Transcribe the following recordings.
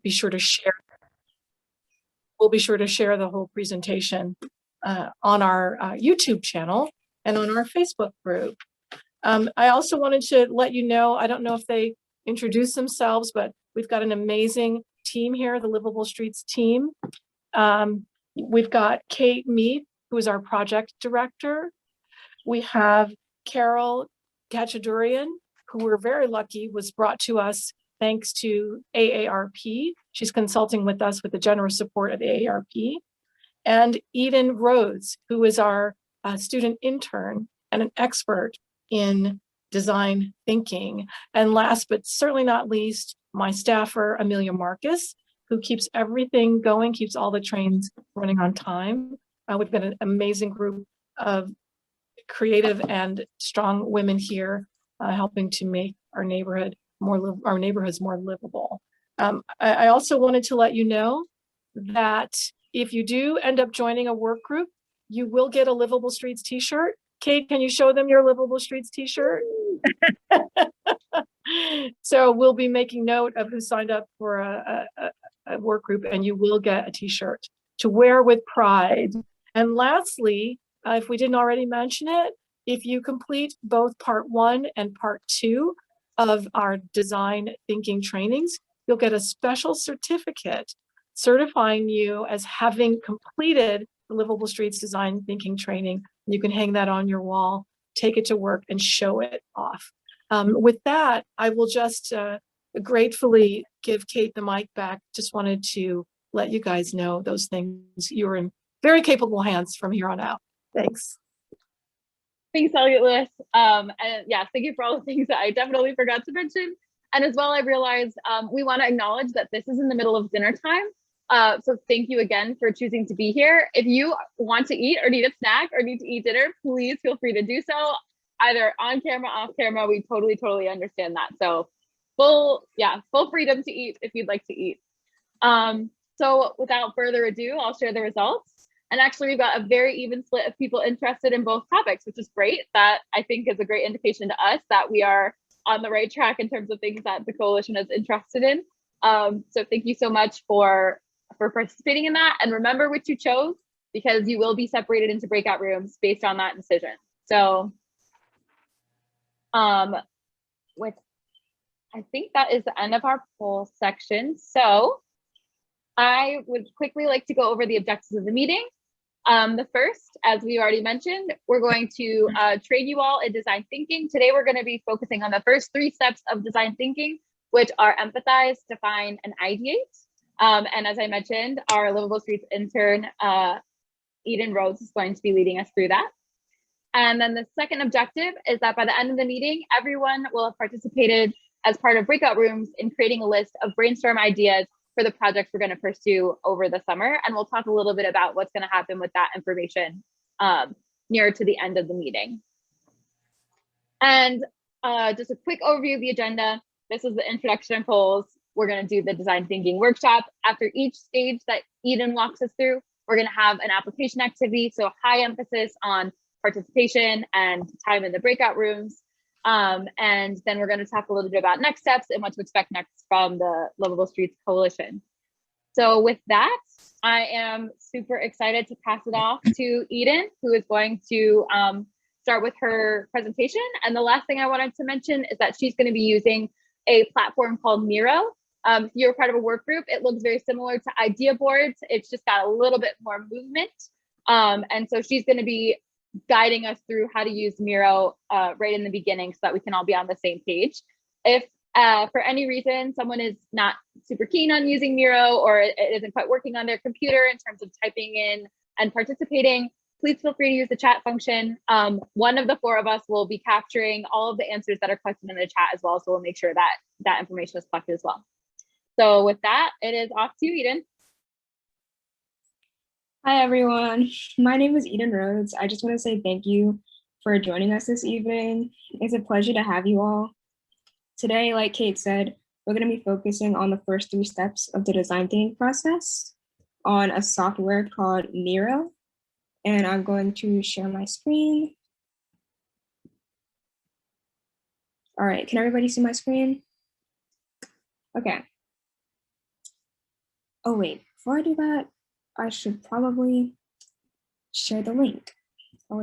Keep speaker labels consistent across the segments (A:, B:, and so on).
A: be sure to share. We'll be sure to share the whole presentation on our YouTube channel and on our Facebook group. I also wanted to let you know, I don't know if they introduced themselves, but we've got an amazing team here, the Livable Streets team. We've got Kate Mead, who is our project director. We have Carol Kachadurian, who we're very lucky was brought to us thanks to AARP. She's consulting with us with the generous support of AARP. And Eden Rhodes, who is our student intern and an expert in design thinking. And last but certainly not least, my staffer, Amelia Marcus, who keeps everything going, keeps all the trains running on time. We've got an amazing group of creative and strong women here helping to make our neighborhoods more livable. I also wanted to let you know that if you do end up joining a work group, you will get a Livable Streets t-shirt. Kate, can you show them your Livable Streets t-shirt? So we'll be making note of who signed up for a work group, and you will get a t-shirt to wear with pride. And lastly, if we didn't already mention it, if you complete both part 1 and part 2 of our design thinking trainings, you'll get a special certificate certifying you as having completed the Livable Streets design thinking training. You can hang that on your wall, take it to work, and show it off. With that, I will just gratefully give Kate the mic back. Just wanted to let you guys know those things. You're in very capable hands from here on out. Thanks.
B: Thanks, Elliot Lewis. And yeah, thank you for all the things that I definitely forgot to mention. And as well, I realized we want to acknowledge that this is in the middle of dinner time. So thank you again for choosing to be here. If you want to eat or need a snack or need to eat dinner, please feel free to do so. Either on camera, off camera, we totally understand that. So full freedom to eat if you'd like to eat. So without further ado, I'll share the results. And actually, we've got a very even split of people interested in both topics, which is great. That I think is a great indication to us that we are on the right track in terms of things that the coalition is interested in. So thank you so much for participating in that. And remember what you chose, because you will be separated into breakout rooms based on that decision. So with, I think that is the end of our poll section. So I would quickly like to go over the objectives of the meeting. The first, as we already mentioned, we're going to train you all in design thinking. Today, we're going to be focusing on the first 3 steps of design thinking, which are empathize, define, and ideate. And as I mentioned, our Livable Streets intern, Eden Rhodes, is going to be leading us through that. And then the second objective is that by the end of the meeting, everyone will have participated as part of breakout rooms in creating a list of brainstorm ideas for the projects we're going to pursue over the summer. And we'll talk a little bit about what's going to happen with that information near to the end of the meeting. And just a quick overview of the agenda. This is the introduction and polls. We're going to do the design thinking workshop. After each stage that Eden walks us through, we're going to have an application activity. So high emphasis on participation and time in the breakout rooms. And then we're going to talk a little bit about next steps and what to expect next from the Livable Streets Coalition. So with that, I am super excited to pass it off to Eden, who is going to start with her presentation. And the last thing I wanted to mention is that she's going to be using a platform called Miro. If you're part of a work group, it looks very similar to idea boards. It's just got a little bit more movement. And so she's going to be guiding us through how to use Miro right in the beginning so that we can all be on the same page. If for any reason someone is not super keen on using Miro or it isn't quite working on their computer in terms of typing in and participating, please feel free to use the chat function. One of the 4 of us will be capturing all of the answers that are collected in the chat as well, so we'll make sure that that information is collected as well. So with that, it is off to you, Eden.
C: Hi, everyone. My name is Eden Rhodes. I just want to say thank you for joining us this evening. It's a pleasure to have you all. Today, like Kate said, we're going to be focusing on the first 3 steps of the design thinking process on a software called Miro. And I'm going to share my screen. All right, can everybody see my screen? Okay. Oh wait, before I do that, I should probably share the link. That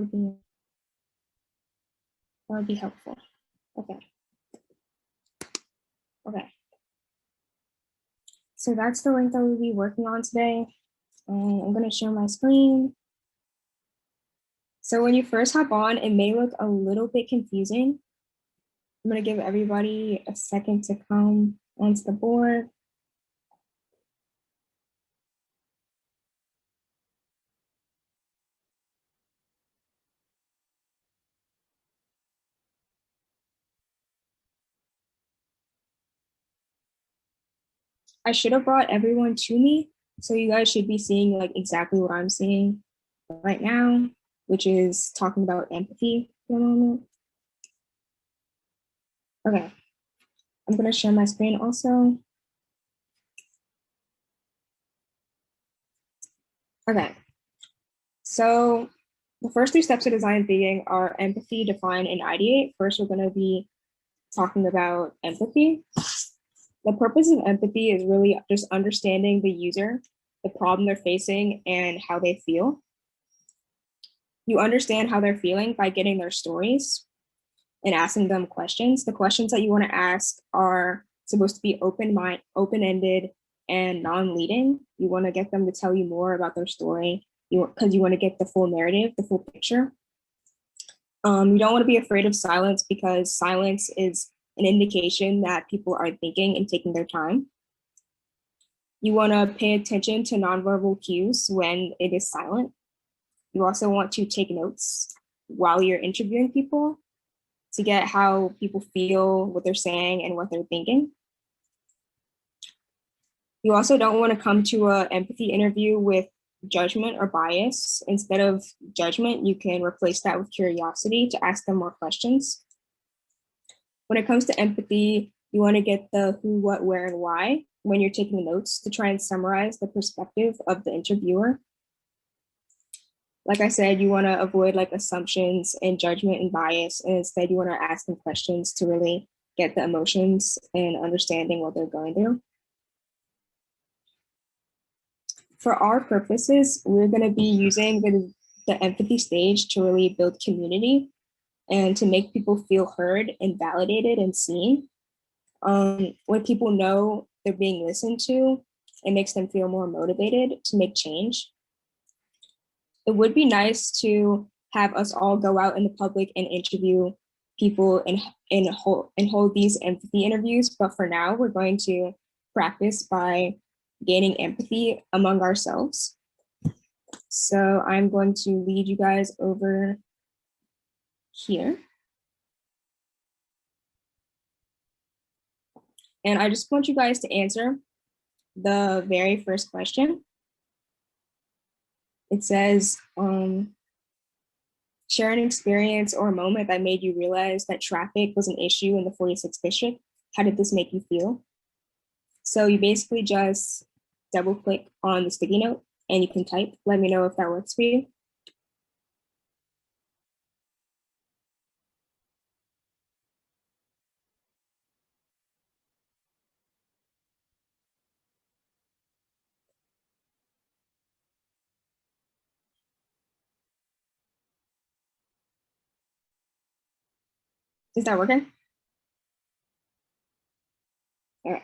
C: would be helpful. Okay. Okay. So that's the link that we'll be working on today. And I'm going to share my screen. So when you first hop on, it may look a little bit confusing. I'm going to give everybody a second to come onto the board. I should have brought everyone to me. So you guys should be seeing like exactly what I'm seeing right now, which is talking about empathy for a moment. Okay, I'm going to share my screen also. Okay, so the first 3 steps of design thinking are empathy, define, and ideate. First, we're going to be talking about empathy. The purpose of empathy is really just understanding the user, the problem they're facing, and how they feel. You understand how they're feeling by getting their stories and asking them questions. The questions that you want to ask are supposed to be open-ended, and non-leading. You want to get them to tell you more about their story because you want to get the full narrative, the full picture. You don't want to be afraid of silence because silence is an indication that people are thinking and taking their time. You want to pay attention to nonverbal cues when it is silent. You also want to take notes while you're interviewing people to get how people feel, what they're saying, and what they're thinking. You also don't want to come to an empathy interview with judgment or bias. Instead of judgment, you can replace that with curiosity to ask them more questions. When it comes to empathy, you want to get the who, what, where, and why when you're taking notes to try and summarize the perspective of the interviewer. Like I said, you want to avoid like assumptions and judgment and bias, and instead you want to ask them questions to really get the emotions and understanding what they're going through. For our purposes, we're going to be using the empathy stage to really build community and to make people feel heard and validated and seen. When people know they're being listened to, it makes them feel more motivated to make change. It would be nice to have us all go out in the public and interview people and hold these empathy interviews. But for now, we're going to practice by gaining empathy among ourselves. So I'm going to lead you guys over here. And I just want you guys to answer the very first question. It says, share an experience or a moment that made you realize that traffic was an issue in the 46th district. How did this make you feel? So you basically just double click on the sticky note and you can type. Let me know if that works for you. Is that working? All right.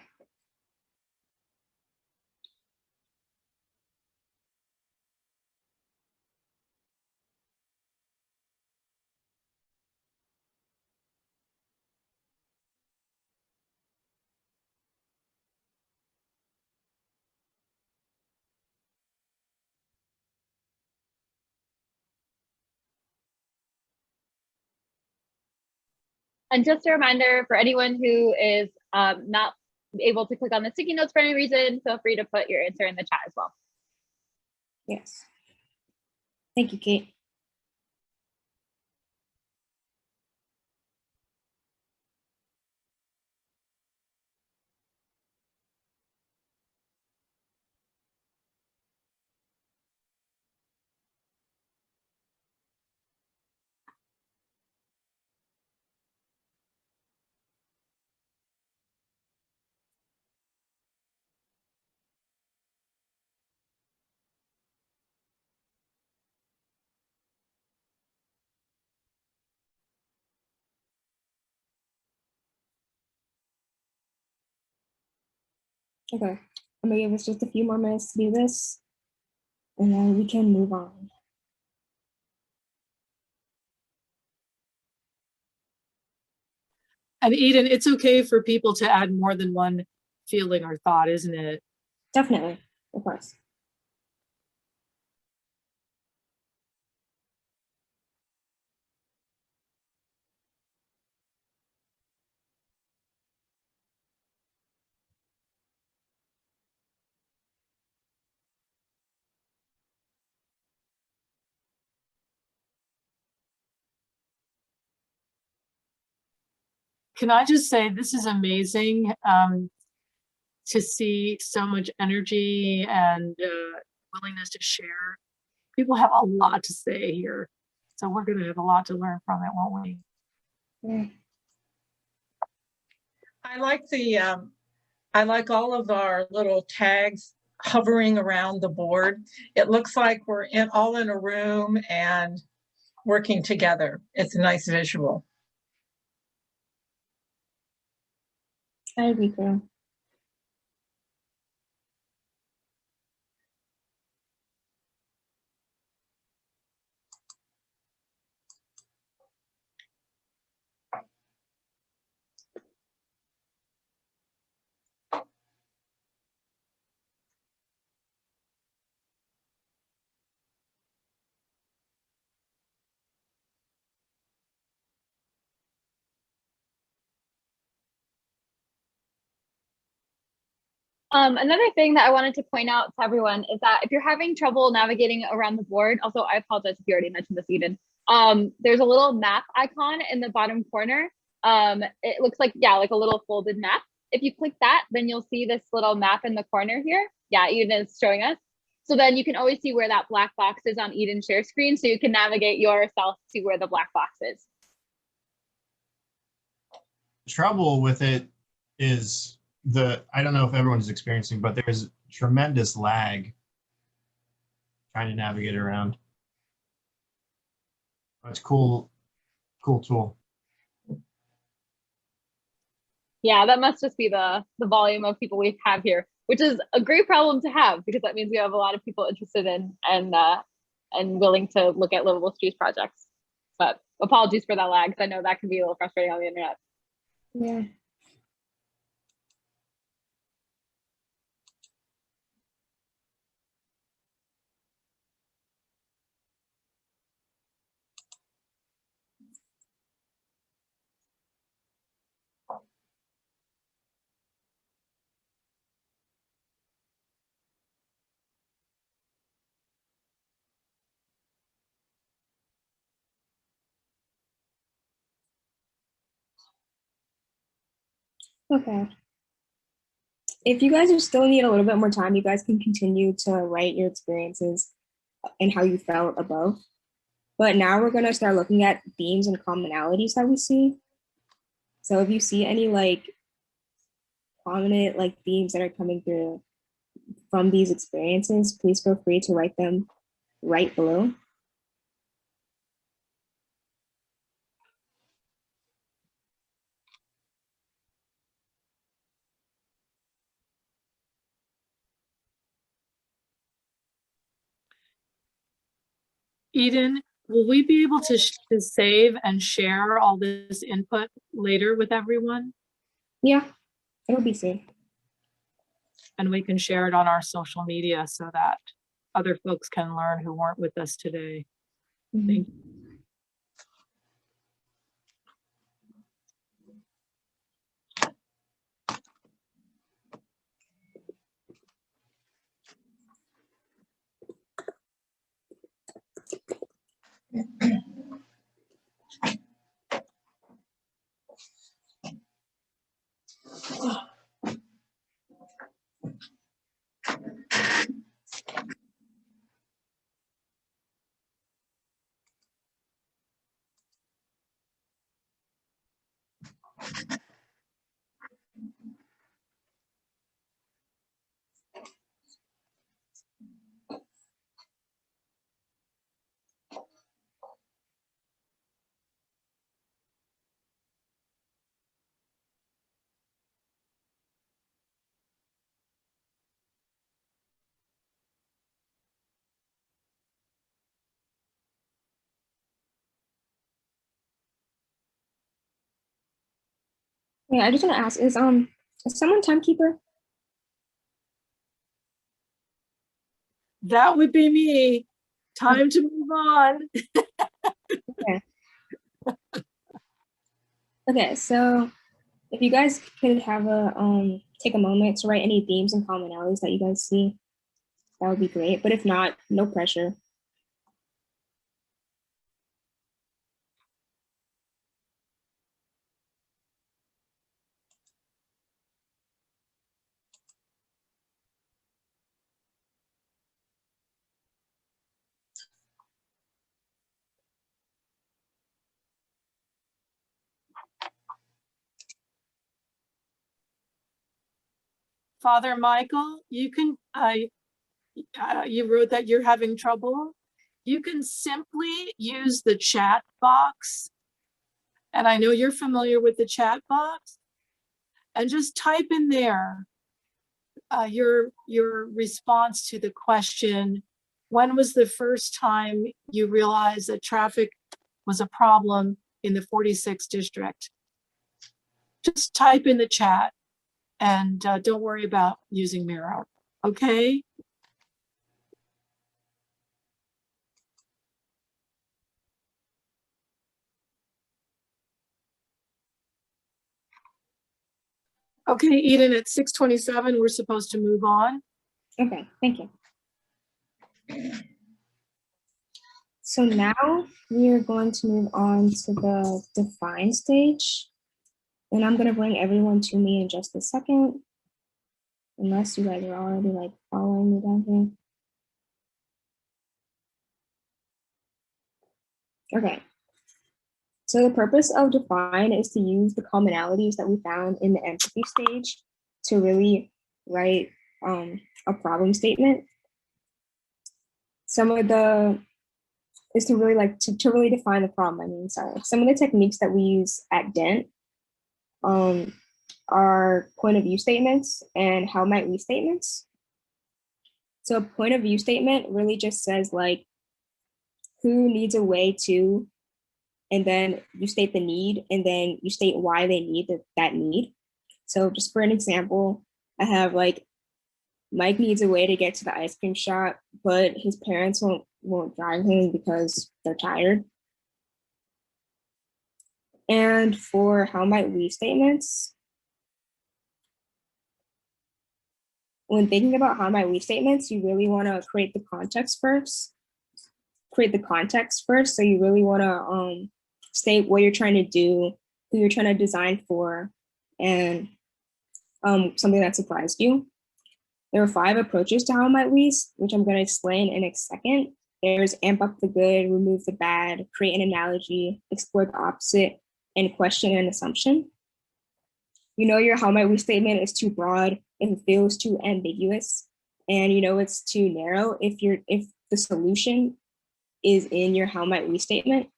B: And just a reminder for anyone who is not able to click on the sticky notes for any reason, feel free to put your answer in the chat as well.
C: Yes. Thank you, Kate. Okay, I'm gonna give us just a few more minutes to do this, and then we can move on.
A: And Eden, it's okay for people to add more than one feeling or thought, isn't it?
C: Definitely, of course.
A: Can I just say, this is amazing to see so much energy and willingness to share. People have a lot to say here. So we're going to have a lot to learn from it, won't we?
C: Yeah.
D: I like all of our little tags hovering around the board. It looks like we're all in a room and working together. It's a nice visual.
C: I agree, Carol.
B: Another thing that I wanted to point out to everyone is that if you're having trouble navigating around the board, also I apologize if you already mentioned this, Eden. There's a little map icon in the bottom corner. It looks like, yeah, like a little folded map. If you click that, then you'll see this little map in the corner here. Yeah, Eden is showing us. So then you can always see where that black box is on Eden's share screen, so you can navigate yourself to where the black box is.
E: Trouble with it is I don't know if everyone's experiencing, but there's tremendous lag trying to navigate around. It's cool tool.
B: Yeah, that must just be the volume of people we have here, which is a great problem to have because that means we have a lot of people interested in and willing to look at livable streets projects. But apologies for that lag, because I know that can be a little frustrating on the internet.
C: Yeah. Okay. If you guys are still need a little bit more time, you guys can continue to write your experiences and how you felt above. But now we're gonna start looking at themes and commonalities that we see. So if you see any like prominent like themes that are coming through from these experiences, please feel free to write them right below.
A: Eden, will we be able to save and share all this input later with everyone?
C: Yeah, it'll be safe.
A: And we can share it on our social media so that other folks can learn who weren't with us today. Thank you.
C: Yeah, I just want to ask, is someone timekeeper?
A: That would be me. Time to move on.
C: Okay. Okay, so if you guys could have a take a moment to write any themes and commonalities that you guys see, that would be great. But if not, no pressure.
A: Father Michael, you can, you wrote that you're having trouble. You can simply use the chat box. And I know you're familiar with the chat box. And just type in there your response to the question, when was the first time you realized that traffic was a problem in the 46th district? Just type in the chat and don't worry about using Miro, okay? Okay, Eden, at 6:27, we're supposed to move on.
C: Okay, thank you. So now we are going to move on to the define stage. And I'm gonna bring everyone to me in just a second. Unless you guys are already like following me down here. Okay. So the purpose of define is to use the commonalities that we found in the entropy stage to really write a problem statement. Some of the is to really like to really define the problem. I mean, sorry. Some of the techniques that we use at Dent are point of view statements and how might we statements. So a point of view statement really just says like who needs a way to, and then you state the need, and then you state why they need that need. So just for an example, I have like Mike needs a way to get to the ice cream shop, but his parents won't drive him because they're tired. And for how might we statements, when thinking about how might we statements, you really want to create the context first. So you really want to state what you're trying to do, who you're trying to design for, and something that surprised you. There are 5 approaches to how might we, which I'm going to explain in a second. There's amp up the good, remove the bad, create an analogy, explore the opposite, and question an assumption. You know your how might we statement is too broad if it feels too ambiguous, and you know it's too narrow if the solution is in your how might we statement.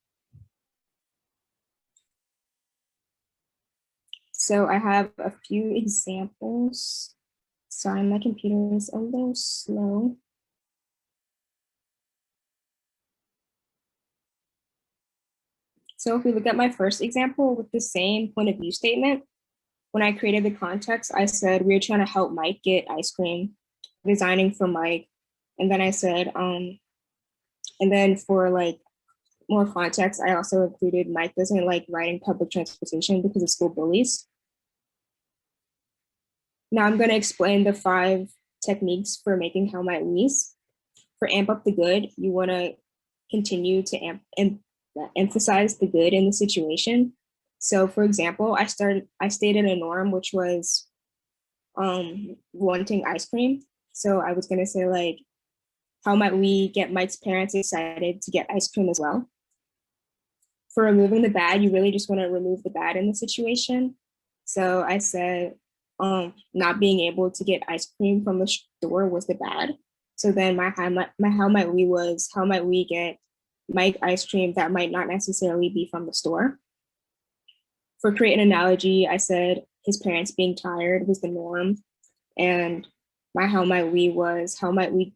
C: So I have a few examples. Sorry, my computer is a little slow. So if we look at my first example with the same point of view statement, when I created the context, I said we were trying to help Mike get ice cream, designing for Mike. And then I said, and then for like more context, I also included Mike doesn't like riding public transportation because of school bullies. Now I'm going to explain the 5 techniques for making how might we's. For amp up the good, you want to continue to emphasize the good in the situation. So for example, I stated a norm, which was wanting ice cream. So I was going to say like, how might we get Mike's parents excited to get ice cream as well? For removing the bad, you really just want to remove the bad in the situation. So I said, not being able to get ice cream from the store was the bad. So then my how might we was, how might we get Mike ice cream that might not necessarily be from the store? For create an analogy, I said his parents being tired was the norm. And my how might we was, how might we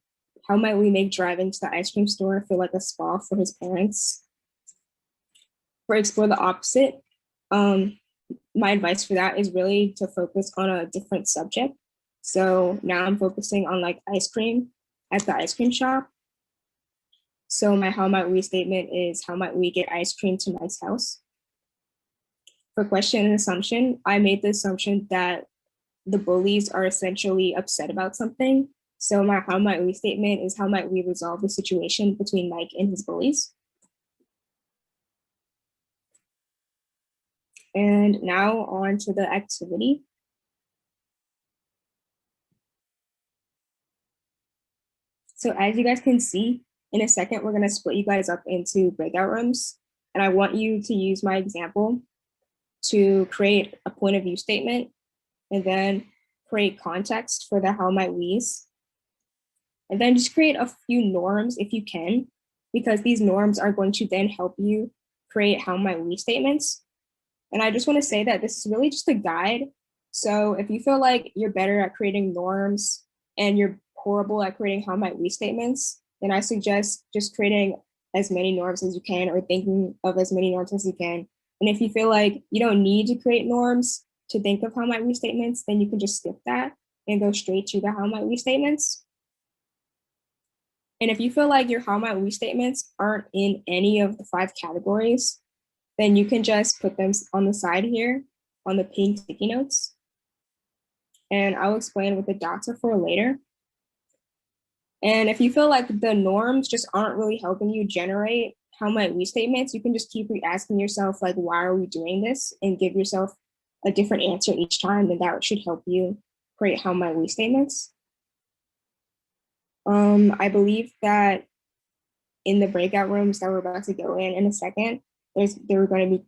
C: make driving to the ice cream store feel like a spa for his parents? For explore the opposite, my advice for that is really to focus on a different subject. So now I'm focusing on like ice cream at the ice cream shop. So my how might we statement is how might we get ice cream to Mike's house? For question and assumption, I made the assumption that the bullies are essentially upset about something. So my how might we statement is how might we resolve the situation between Mike and his bullies? And now on to the activity. So as you guys can see, in a second, we're gonna split you guys up into breakout rooms. And I want you to use my example to create a point of view statement and then create context for the how might we's. And then just create a few norms if you can, because these norms are going to then help you create how might we statements. And I just want to say that this is really just a guide. So if you feel like you're better at creating norms and you're horrible at creating how might we statements, then I suggest just creating as many norms as you can or thinking of as many norms as you can. And if you feel like you don't need to create norms to think of how might we statements, then you can just skip that and go straight to the how might we statements. And if you feel like your how might we statements aren't in any of the 5 categories, then you can just put them on the side here on the pink sticky notes. And I'll explain what the dots are for later. And if you feel like the norms just aren't really helping you generate how might we statements, you can just keep asking yourself, like, why are we doing this? And give yourself a different answer each time, and that should help you create how might we statements. I believe that in the breakout rooms that we're about to go in a second, there are going to be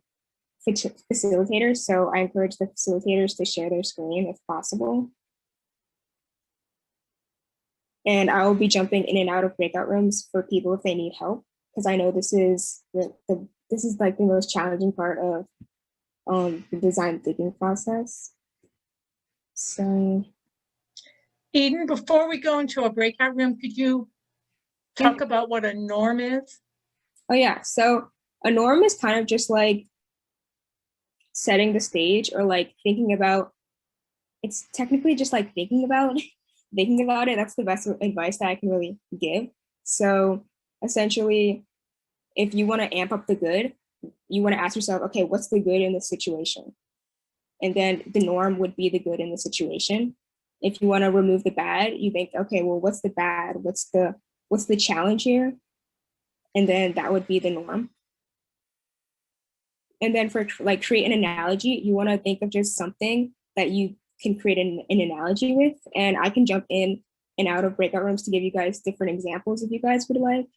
C: facilitators. So I encourage the facilitators to share their screen if possible. And I will be jumping in and out of breakout rooms for people if they need help, because I know this is this is like the most challenging part of the design thinking process. So
D: Eden, before we go into a breakout room, could you talk about what a norm is?
C: Oh yeah, so a norm is kind of just like setting the stage or like thinking about, it's technically just like thinking about it. That's the best advice that I can really give. So essentially, if you want to amp up the good, you want to ask yourself, okay, what's the good in this situation? And then the norm would be the good in the situation. If you want to remove the bad, you think, okay, well, what's the bad? What's the challenge here? And then that would be the norm. And then for like create an analogy, you want to think of just something that you can create an analogy with. And I can jump in and out of breakout rooms to give you guys different examples if you guys would like.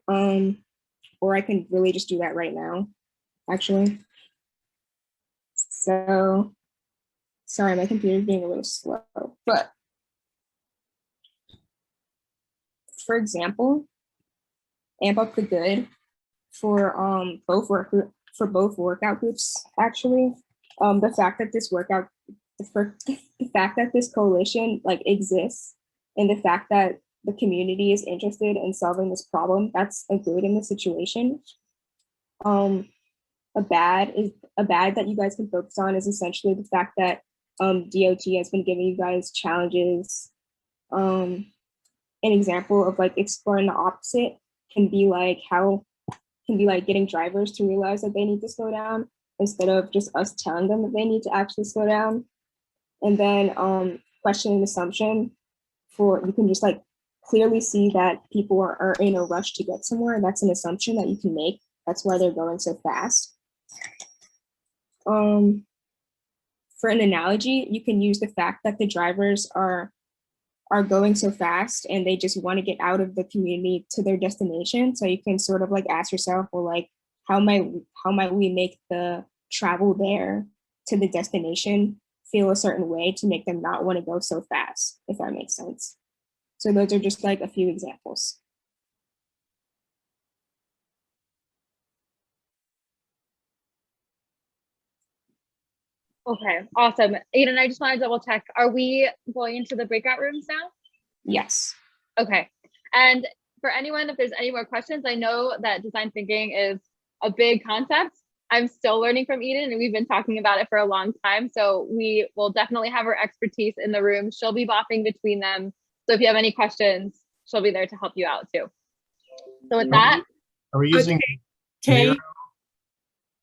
C: Or I can really just do that right now, actually. So, sorry, my computer's being a little slow, but for example, amp up the good for both workout groups, actually. The fact that this the fact that this coalition like exists, and the fact that the community is interested in solving this problem, that's a good in the situation. A bad that you guys can focus on is essentially the fact that DOT has been giving you guys challenges. An example of like exploring the opposite can be like getting drivers to realize that they need to slow down instead of just us telling them that they need to actually slow down. And then question and assumption for, you can just like clearly see that people are in a rush to get somewhere, and that's an assumption that you can make. That's why they're going so fast. For an analogy, you can use the fact that the drivers are going so fast and they just want to get out of the community to their destination. So you can sort of like ask yourself, well, like, how might we make the travel there to the destination feel a certain way to make them not want to go so fast, if that makes sense. So those are just like a few examples.
B: Okay, awesome. Aiden, I just want to double check. Are we going into the breakout rooms now?
C: Yes.
B: Okay. And for anyone, if there's any more questions, I know that design thinking is a big concept. I'm still learning from Eden, and we've been talking about it for a long time. So we will definitely have her expertise in the room. She'll be bopping between them. So if you have any questions, she'll be there to help you out too. So with that,
E: Are we using
A: Kate,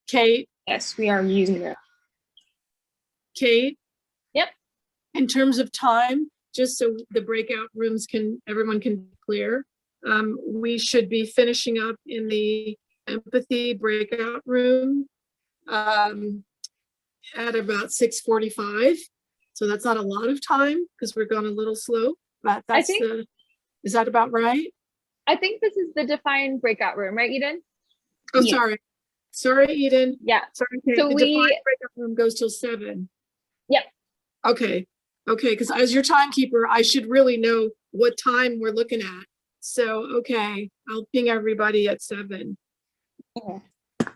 A: Kate,
C: Yes, we are using it.
A: Kate?
B: Yep.
A: In terms of time, just so the breakout rooms everyone can clear, we should be finishing up in the empathy breakout room at about 6:45. So that's not a lot of time because we're going a little slow, but is that about right?
B: I think this is the defined breakout room, right, Eden?
A: Oh,
C: Yeah.
A: sorry, Eden.
B: Yeah.
A: Sorry, Kate.
B: So
A: The defined breakout room goes till 7.
B: Yep.
A: Okay, because as your timekeeper, I should really know what time we're looking at. So, okay, I'll ping everybody at 7.
C: Okay.
A: Thank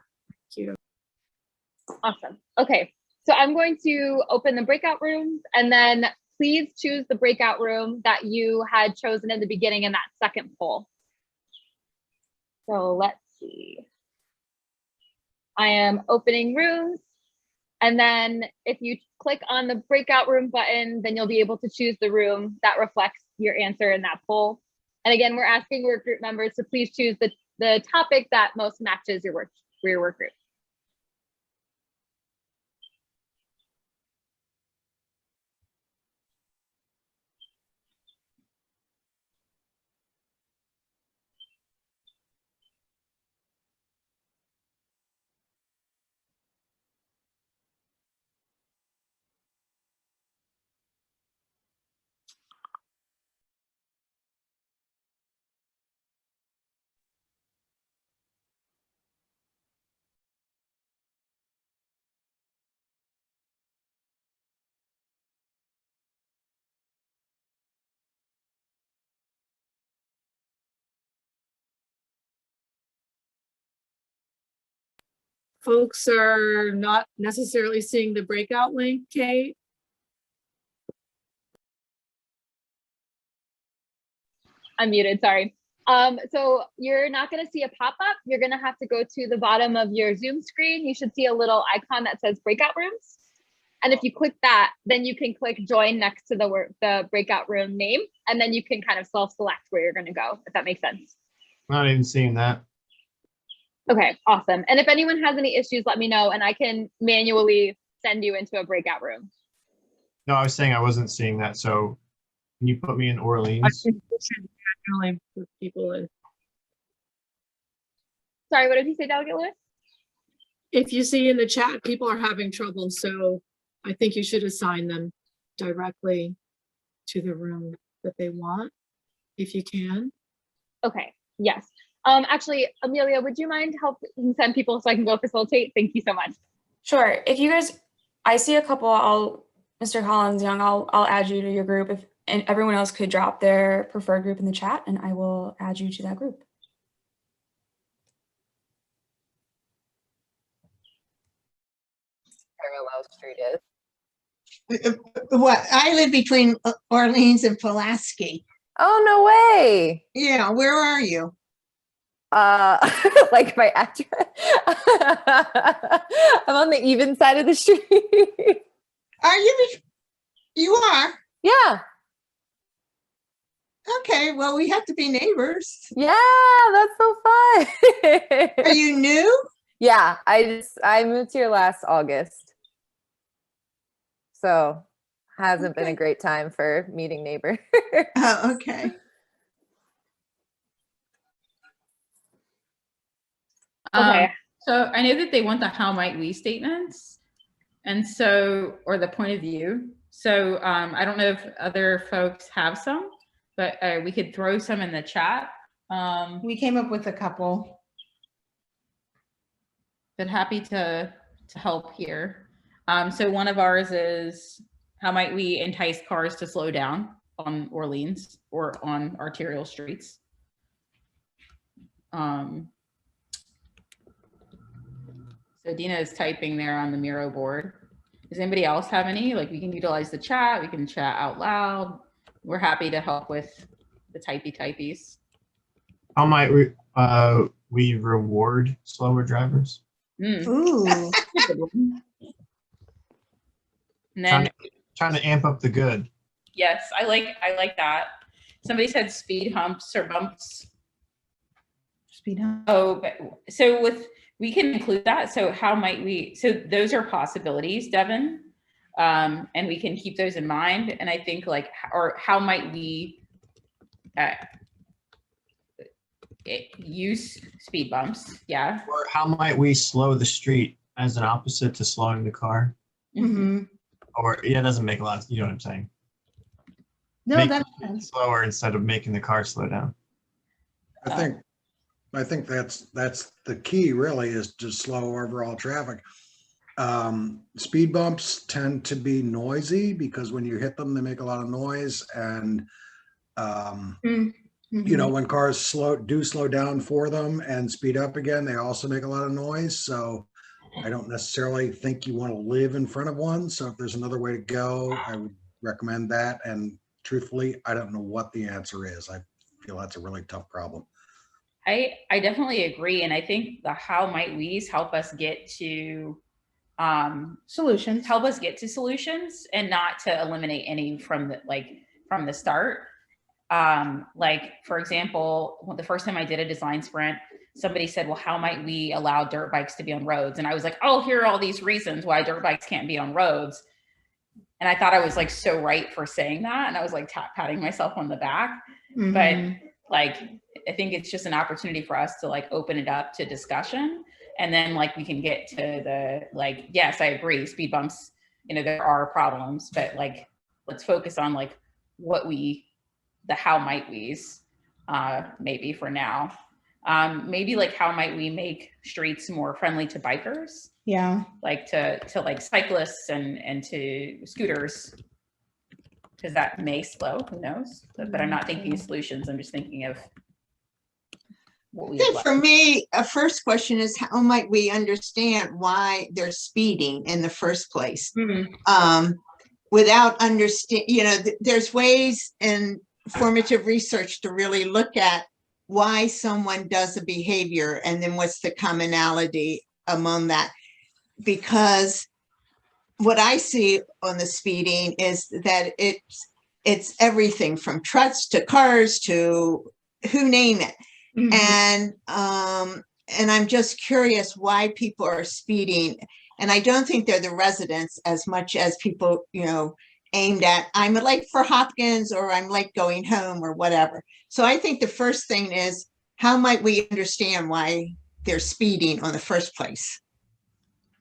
A: you.
B: Awesome. Okay. So I'm going to open the breakout rooms, and then please choose the breakout room that you had chosen in the beginning in that second poll. So let's see. I am opening rooms. And then if you click on the breakout room button, then you'll be able to choose the room that reflects your answer in that poll. And again, we're asking work group members to please choose the topic that most matches your work group.
A: Folks are not necessarily seeing the breakout link, Kate.
B: I'm muted, sorry. So you're not gonna see a pop-up. You're gonna have to go to the bottom of your Zoom screen. You should see a little icon that says breakout rooms. And if you click that, then you can click join next to the breakout room name, and then you can kind of self-select where you're gonna go, if that makes sense.
E: Not even seeing that.
B: Okay, awesome. And if anyone has any issues, let me know, and I can manually send you into a breakout room.
E: No, I was saying I wasn't seeing that. So can you put me in
A: I
E: Orleans?
A: think we should manually put people in.
B: Sorry, what did you say, Delegate Lewis?
A: If you see in the chat, people are having trouble, so I think you should assign them directly to the room that they want, if you can.
B: Okay, yes. Actually, Amelia, would you mind helping send people so I can go facilitate? Thank you so much.
F: Sure. If you guys, I see a couple, Mr. Collins Young, I'll add you to your group and everyone else could drop their preferred group in the chat and I will add you to that group.
G: Parallel Street is.
H: What? I live between Orleans and Pulaski.
G: Oh, no way.
H: Yeah, where are you?
G: Like my address. I'm on the even side of the street.
H: Are you? You are?
G: Yeah.
H: Okay, well, we have to be neighbors.
G: Yeah, that's so fun.
H: Are you new?
G: Yeah, I moved here last August. So hasn't been a great time for meeting neighbors.
H: Oh, okay.
B: Okay.
I: So I know that they want the how might we statements, and so, or the point of view. So I don't know if other folks have some, but we could throw some in the chat.
H: We came up with a couple.
I: But happy to help here. So one of ours is, how might we entice cars to slow down on Orleans or on arterial streets? So Dina is typing there on the Miro board. Does anybody else have any? Like, we can utilize the chat, we can chat out loud. We're happy to help with the typies.
E: How might we reward slower drivers?
I: Mm.
H: Ooh,
I: And then
E: Trying to amp up the good.
I: yes, I like that. Somebody said speed humps or bumps.
J: Speed hump.
I: Oh, but so we can include that. So how might we, so those are possibilities, Devin. And we can keep those in mind. And I think like, or how might we use speed bumps? Yeah.
E: Or how might we slow the street as an opposite to slowing the car?
J: Mhm.
E: Or yeah, it doesn't make a lot. You know what I'm saying?
J: No,
E: Make
J: that
E: it
J: makes sense.
E: slower instead of making the car slow down.
K: I think that's the key really, is to slow overall traffic. Speed bumps tend to be noisy because when you hit them, they make a lot of noise. And, you know, when cars slow down for them and speed up again, they also make a lot of noise. So I don't necessarily think you want to live in front of one. So if there's another way to go, I would recommend that. And truthfully, I don't know what the answer is. I feel that's a really tough problem.
I: I definitely agree. And I think the how might we's help us get to
J: Solutions.
I: help us get to solutions and not to eliminate any from the start. Like for example, the first time I did a design sprint, somebody said, well, how might we allow dirt bikes to be on roads? And I was like, oh, here are all these reasons why dirt bikes can't be on roads. And I thought I was like so right for saying that. And I was like patting myself on the back. But like, I think it's just an opportunity for us to like open it up to discussion. And then like we can get to the like, yes, I agree, speed bumps, you know, there are problems, but like, let's focus on like the how might we's maybe for now. Maybe like how might we make streets more friendly to bikers?
J: Yeah.
I: Like to like cyclists and to scooters, because that may slow, who knows? But I'm not thinking of solutions. I'm just thinking of what we
H: I think for me, a first question is how might we understand why they're speeding in the first place? Without understand, you know, there's ways in formative research to really look at why someone does a behavior and then what's the commonality among that. Because what I see on the speeding is that it's everything from trucks to cars to who name it. And I'm just curious why people are speeding. And I don't think they're the residents as much as people, you know, aimed at, I'm late for Hopkins or I'm late going home or whatever. So I think the first thing is, how might we understand why they're speeding on the first place?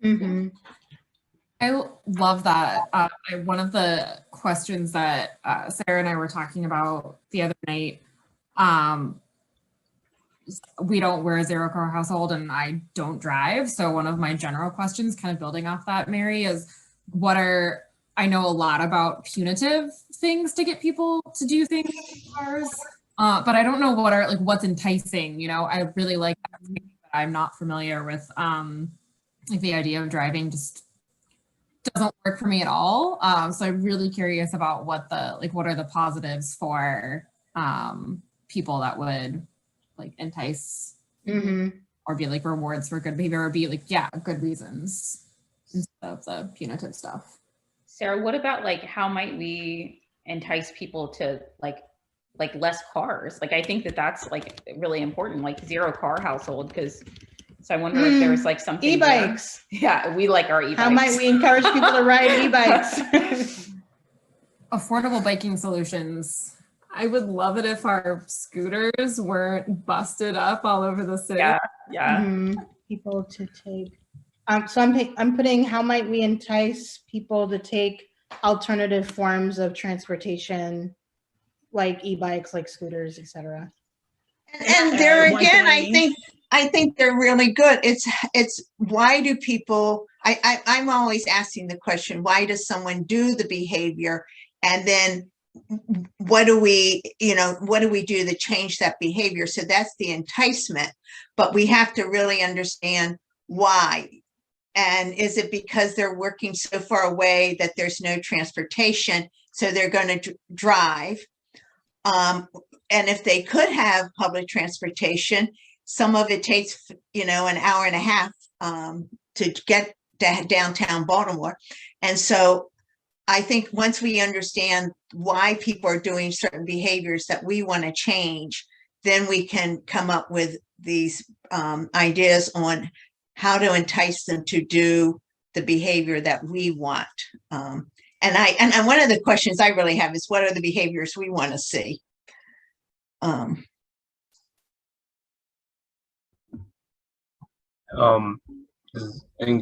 L: I love that. One of the questions that Sarah and I were talking about the other night, we're a zero car household and I don't drive. So one of my general questions, kind of building off that, Mary, is I know a lot about punitive things to get people to do things with cars, but I don't know what's enticing. You know, I really like that. I'm not familiar with like the idea of driving just doesn't work for me at all. So I'm really curious about what are the positives for people that would like entice or be like rewards for good behavior, or be like, yeah, good reasons instead of the punitive stuff.
I: Sarah, what about like how might we entice people to like less cars? Like I think that's like really important, like zero car household, because so I wonder if there's like something
J: e-bikes.
I: Yeah, we like our e-bikes.
J: How might we encourage people to ride e-bikes?
L: Affordable biking solutions. I would love it if our scooters weren't busted up all over the city.
I: Yeah.
J: People to take. So I'm putting how might we entice people to take alternative forms of transportation, like e-bikes, like scooters, etc.
H: And there again, I think they're really good. It's why do people, I'm always asking the question, why does someone do the behavior? And then what do we do to change that behavior? So that's the enticement, but we have to really understand why. And is it because they're working so far away that there's no transportation, so they're going to drive? And if they could have public transportation, some of it takes, an hour and a half to get to downtown Baltimore. And so I think once we understand why people are doing certain behaviors that we want to change, then we can come up with these ideas on how to entice them to do the behavior that we want. And one of the questions I really have is, what are the behaviors we want to see?
M: And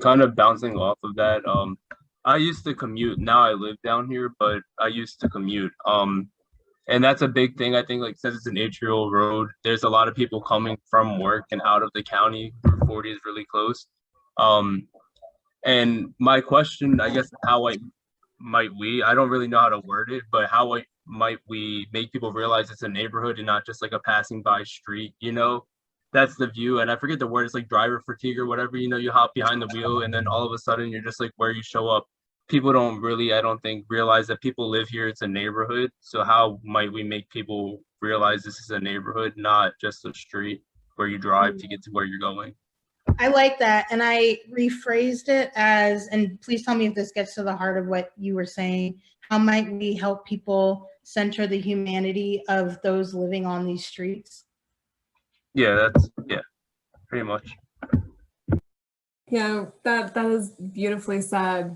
M: kind of bouncing off of that, I used to commute. Now I live down here, but I used to commute. And that's a big thing. I think, like, since it's an 8-year-old road, there's a lot of people coming from work and out of the county. Route 40 is really close. And my question, I guess, I don't really know how to word it, but might we make people realize it's a neighborhood and not just like a passing by street, you know? That's the view. And I forget the word, it's like driver fatigue or whatever, you know, you hop behind the wheel and then all of a sudden you're just like where you show up. People don't really, I don't think, realize that people live here. It's a neighborhood. So how might we make people realize this is a neighborhood, not just a street where you drive to get to where you're going?
J: I like that. And I rephrased it as, and please tell me if this gets to the heart of what you were saying, how might we help people center the humanity of those living on these streets?
M: Yeah, pretty much.
N: Yeah, that is beautifully said.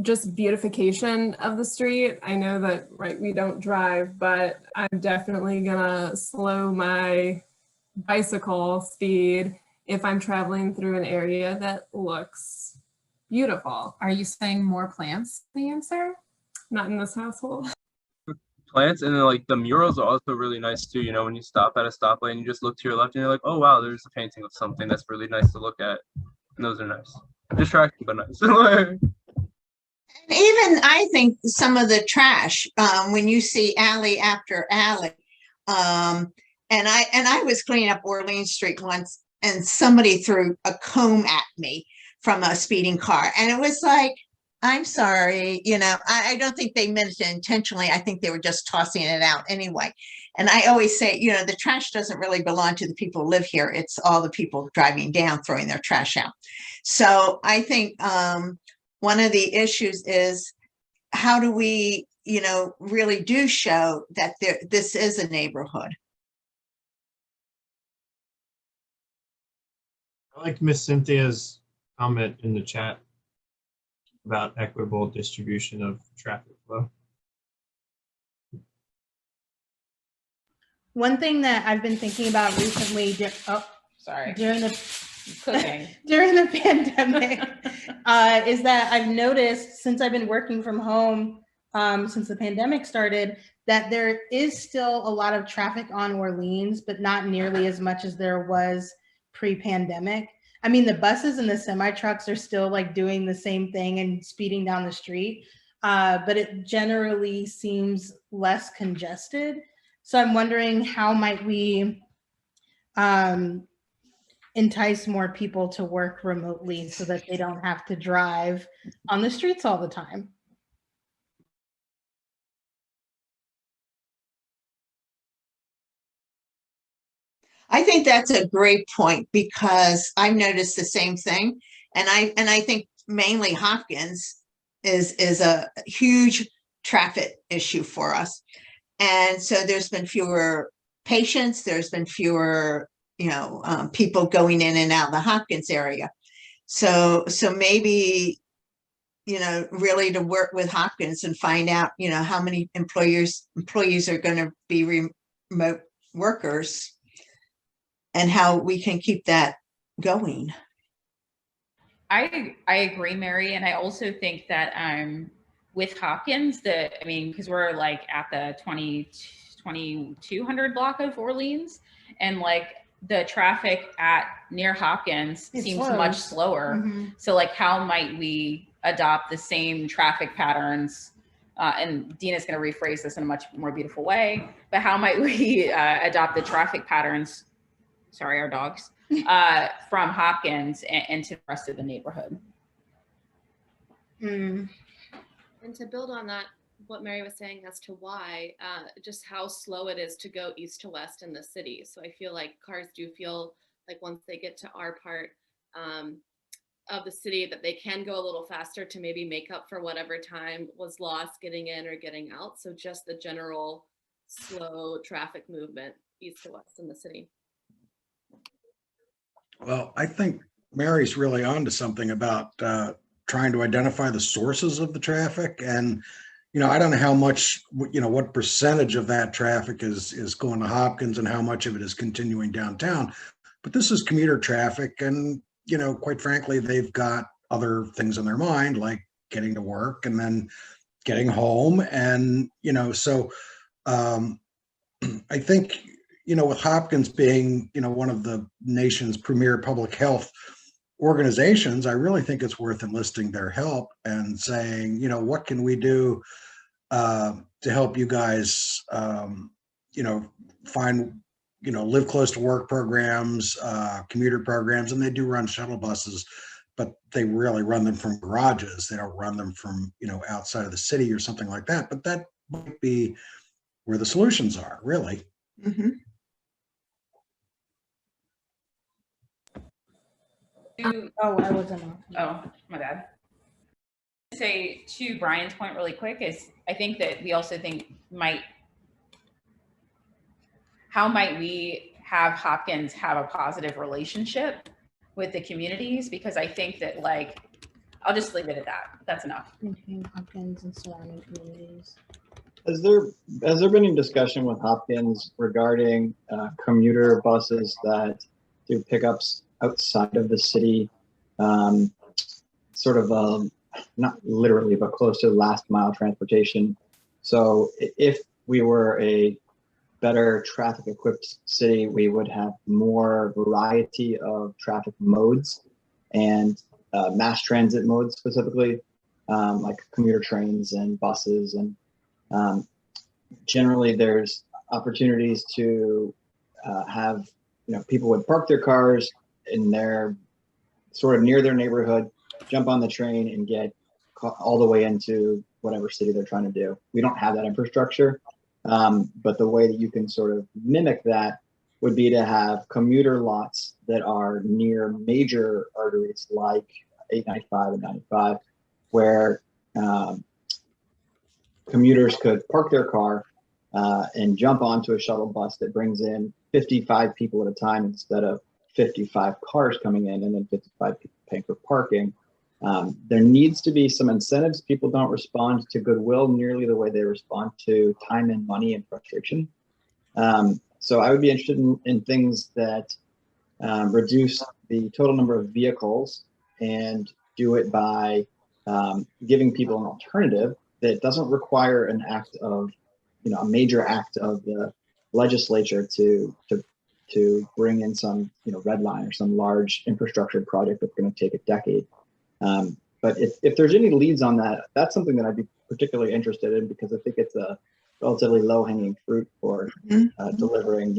N: Just beautification of the street. I know that, right, we don't drive, but I'm definitely gonna slow my bicycle speed if I'm traveling through an area that looks beautiful.
L: Are you saying more plants, the answer?
N: Not in this household.
M: Plants, and then like the murals are also really nice too. You know, when you stop at a stoplight and you just look to your left and you're like, oh wow, there's a painting of something that's really nice to look at. And those are nice. Distracting, but nice.
H: Even I think some of the trash, when you see alley after alley, and I was cleaning up Orleans Street once, and somebody threw a comb at me from a speeding car, and it was like, I'm sorry, you know, I don't think they meant it intentionally. I think they were just tossing it out anyway. And I always say, you know, the trash doesn't really belong to the people who live here. It's all the people driving down throwing their trash out. So I think one of the issues is, how do we, you know, really do show that this is a neighborhood?
E: I like Miss Cynthia's comment in the chat about equitable distribution of traffic flow.
J: One thing that I've been thinking about recently, during the pandemic, is that I've noticed, since I've been working from home since the pandemic started, that there is still a lot of traffic on Orleans, but not nearly as much as there was pre-pandemic. I mean, the buses and the semi trucks are still like doing the same thing and speeding down the street, but it generally seems less congested. So I'm wondering, how might we entice more people to work remotely so that they don't have to drive on the streets all the time?
H: I think that's a great point, because I've noticed the same thing. And I think mainly Hopkins is a huge traffic issue for us. And so there's been fewer patients, there's been fewer, you know, people going in and out of the Hopkins area. So maybe, you know, really to work with Hopkins and find out, you know, how many employees are going to be remote workers, and how we can keep that going.
I: I agree, Mary. And I also think that with Hopkins, because we're like at the 2200 block of Orleans, and like the traffic near Hopkins seems much slower. Mm-hmm. So like, how might we adopt the same traffic patterns? And Dina's going to rephrase this in a much more beautiful way, but how might we adopt the traffic patterns, sorry, our dogs, from Hopkins and to the rest of the neighborhood?
O: And to build on that, what Mary was saying as to why, just how slow it is to go east to west in the city. So I feel like cars do feel like once they get to our part, of the city, that they can go a little faster to maybe make up for whatever time was lost getting in or getting out. So just the general slow traffic movement east to west in the city.
K: Well, I think Mary's really onto something about trying to identify the sources of the traffic. And, I don't know how much, what percentage of that traffic is going to Hopkins and how much of it is continuing downtown. But this is commuter traffic. And, quite frankly, they've got other things on their mind, like getting to work and then getting home. And, so I think, with Hopkins being, one of the nation's premier public health organizations, I really think it's worth enlisting their help and saying, what can we do to help you guys, find, live close to work programs, commuter programs, and they do run shuttle buses, but they really run them from garages. They don't run them from, outside of the city or something like that. But that might be where the solutions are, really.
H: Mm-hmm.
J: Oh, I wasn't on.
I: Oh, my bad. Say to Brian's point really quick is I think that we also think how might we have Hopkins have a positive relationship with the communities? Because I think that I'll just leave it at that. That's enough.
J: Hopkins and surrounding communities.
P: Has there been any discussion with Hopkins regarding commuter buses that do pickups outside of the city, sort of not literally, but close to last mile transportation? So if we were a better traffic equipped city, we would have more variety of traffic modes and mass transit modes specifically, like commuter trains and buses. And generally there's opportunities to have, people would park their cars in their sort of near their neighborhood, jump on the train and get all the way into whatever city they're trying to do. We don't have that infrastructure, but the way that you can sort of mimic that would be to have commuter lots that are near major arteries like 895 and 95, where commuters could park their car and jump onto a shuttle bus that brings in 55 people at a time instead of 55 cars coming in and then 55 people paying for parking. There needs to be some incentives. People don't respond to goodwill nearly the way they respond to time and money and frustration. So I would be interested in things that reduce the total number of vehicles and do it by giving people an alternative that doesn't require an act of, a major act of the legislature to bring in some, red line or some large infrastructure project that's going to take a decade. But if there's any leads on that, that's something that I'd be particularly interested in, because I think it's a relatively low hanging fruit for delivering,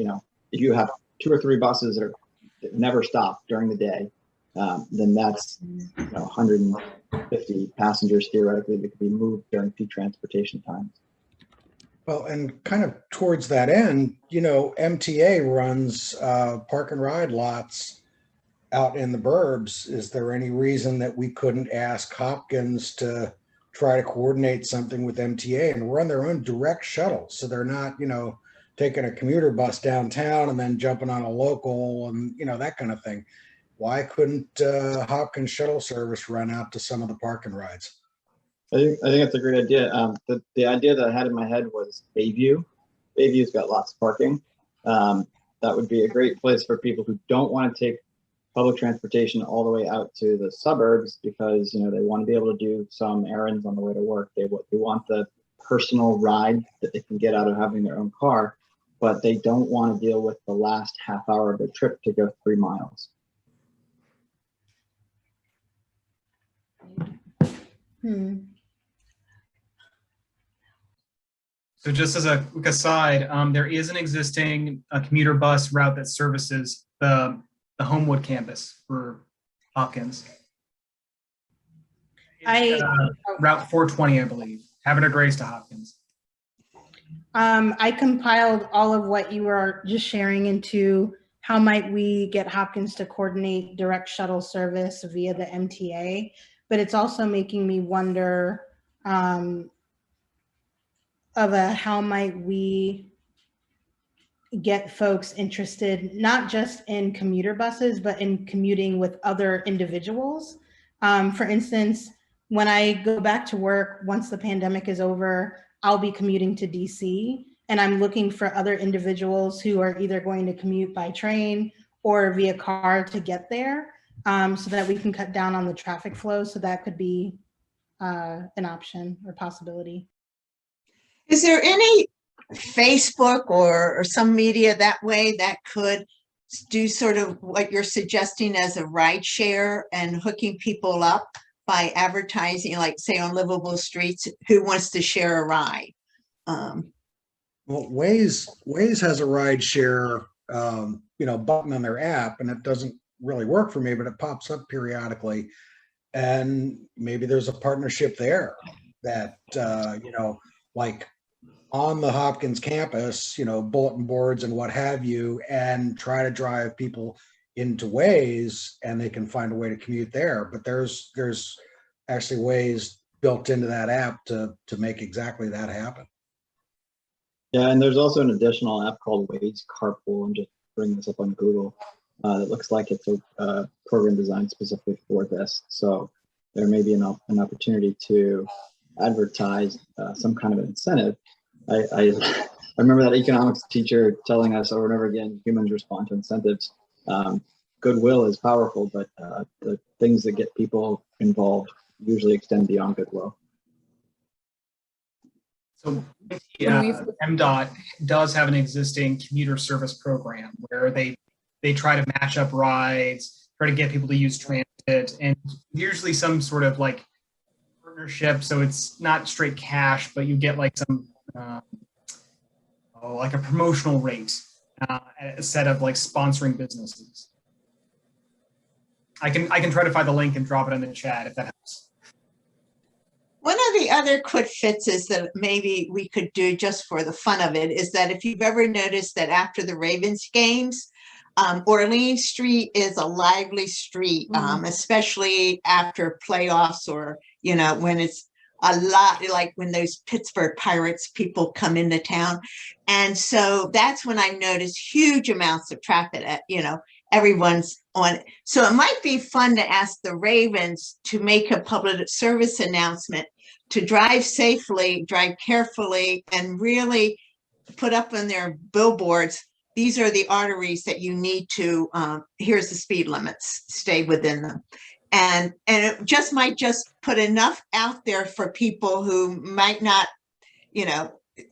P: if you have 2 or 3 buses that never stop during the day, then that's 150 passengers theoretically that could be moved during peak transportation times.
K: Well, and kind of towards that end, MTA runs park and ride lots out in the burbs. Is there any reason that we couldn't ask Hopkins to try to coordinate something with MTA and run their own direct shuttle, so they're not, taking a commuter bus downtown and then jumping on a local and, that kind of thing? Why couldn't Hopkins shuttle service run out to some of the park and rides?
P: I think that's a great idea. The idea that I had in my head was Bayview. Bayview's got lots of parking. That would be a great place for people who don't want to take public transportation all the way out to the suburbs because, they want to be able to do some errands on the way to work. They want the personal ride that they can get out of having their own car, but they don't want to deal with the last half hour of their trip to go 3 miles.
Q: So just as a quick aside, there is an existing commuter bus route that services the Homewood campus for Hopkins. Route 420, I believe. Having a Grace to Hopkins.
J: I compiled all of what you were just sharing into how might we get Hopkins to coordinate direct shuttle service via the MTA? But it's also making me wonder how might we get folks interested, not just in commuter buses, but in commuting with other individuals. For instance, when I go back to work, once the pandemic is over, I'll be commuting to DC, and I'm looking for other individuals who are either going to commute by train or via car to get there, so that we can cut down on the traffic flow. So that could be an option or possibility.
H: Is there any Facebook or some media that way that could do sort of what you're suggesting as a ride share and hooking people up by advertising, like say on Livable Streets, who wants to share a ride?
K: Well, Waze has a ride share, button on their app, and it doesn't really work for me, but it pops up periodically. And maybe there's a partnership there that, like on the Hopkins campus, bulletin boards and what have you, and try to drive people into Waze, and they can find a way to commute there. But there's actually ways built into that app to make exactly that happen.
P: Yeah, and there's also an additional app called Waze Carpool. I'm just bringing this up on Google. It looks like it's a program designed specifically for this. So there may be an opportunity to advertise some kind of incentive. I remember that economics teacher telling us over and over again, humans respond to incentives. Goodwill is powerful, but the things that get people involved usually extend beyond goodwill.
Q: So MDOT does have an existing commuter service program where they try to match up rides, try to get people to use transit, and usually some sort of like partnership. So it's not straight cash, but you get like some like a promotional rate, a set of like sponsoring businesses. I can try to find the link and drop it in the chat if that helps.
H: One of the other quick fixes that maybe we could do just for the fun of it is that if you've ever noticed that after the Ravens games, Orleans Street is a lively street, especially after playoffs or, when it's a lot, like when those Pittsburgh Pirates people come into town. And so that's when I noticed huge amounts of traffic at, everyone's on it. So it might be fun to ask the Ravens to make a public service announcement to drive safely, drive carefully, and really put up on their billboards, these are the arteries that you need to, here's the speed limits, stay within them. And it might just put enough out there for people who might not,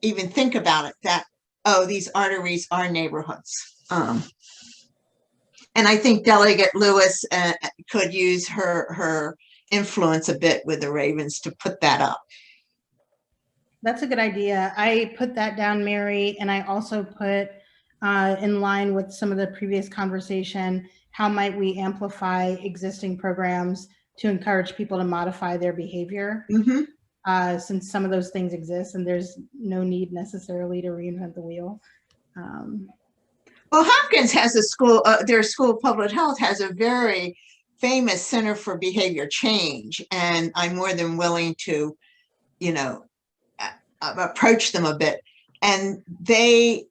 H: even think about it, that, oh, these arteries are neighborhoods. And I think Delegate Lewis could use her influence a bit with the Ravens to put that up.
J: That's a good idea. I put that down, Mary, and I also put in line with some of the previous conversation, how might we amplify existing programs to encourage people to modify their behavior? Since some of those things exist and there's no need necessarily to reinvent the wheel.
H: Well, Hopkins has a school, their School of Public Health has a very famous Center for Behavior Change, and I'm more than willing to, approach them a bit. And they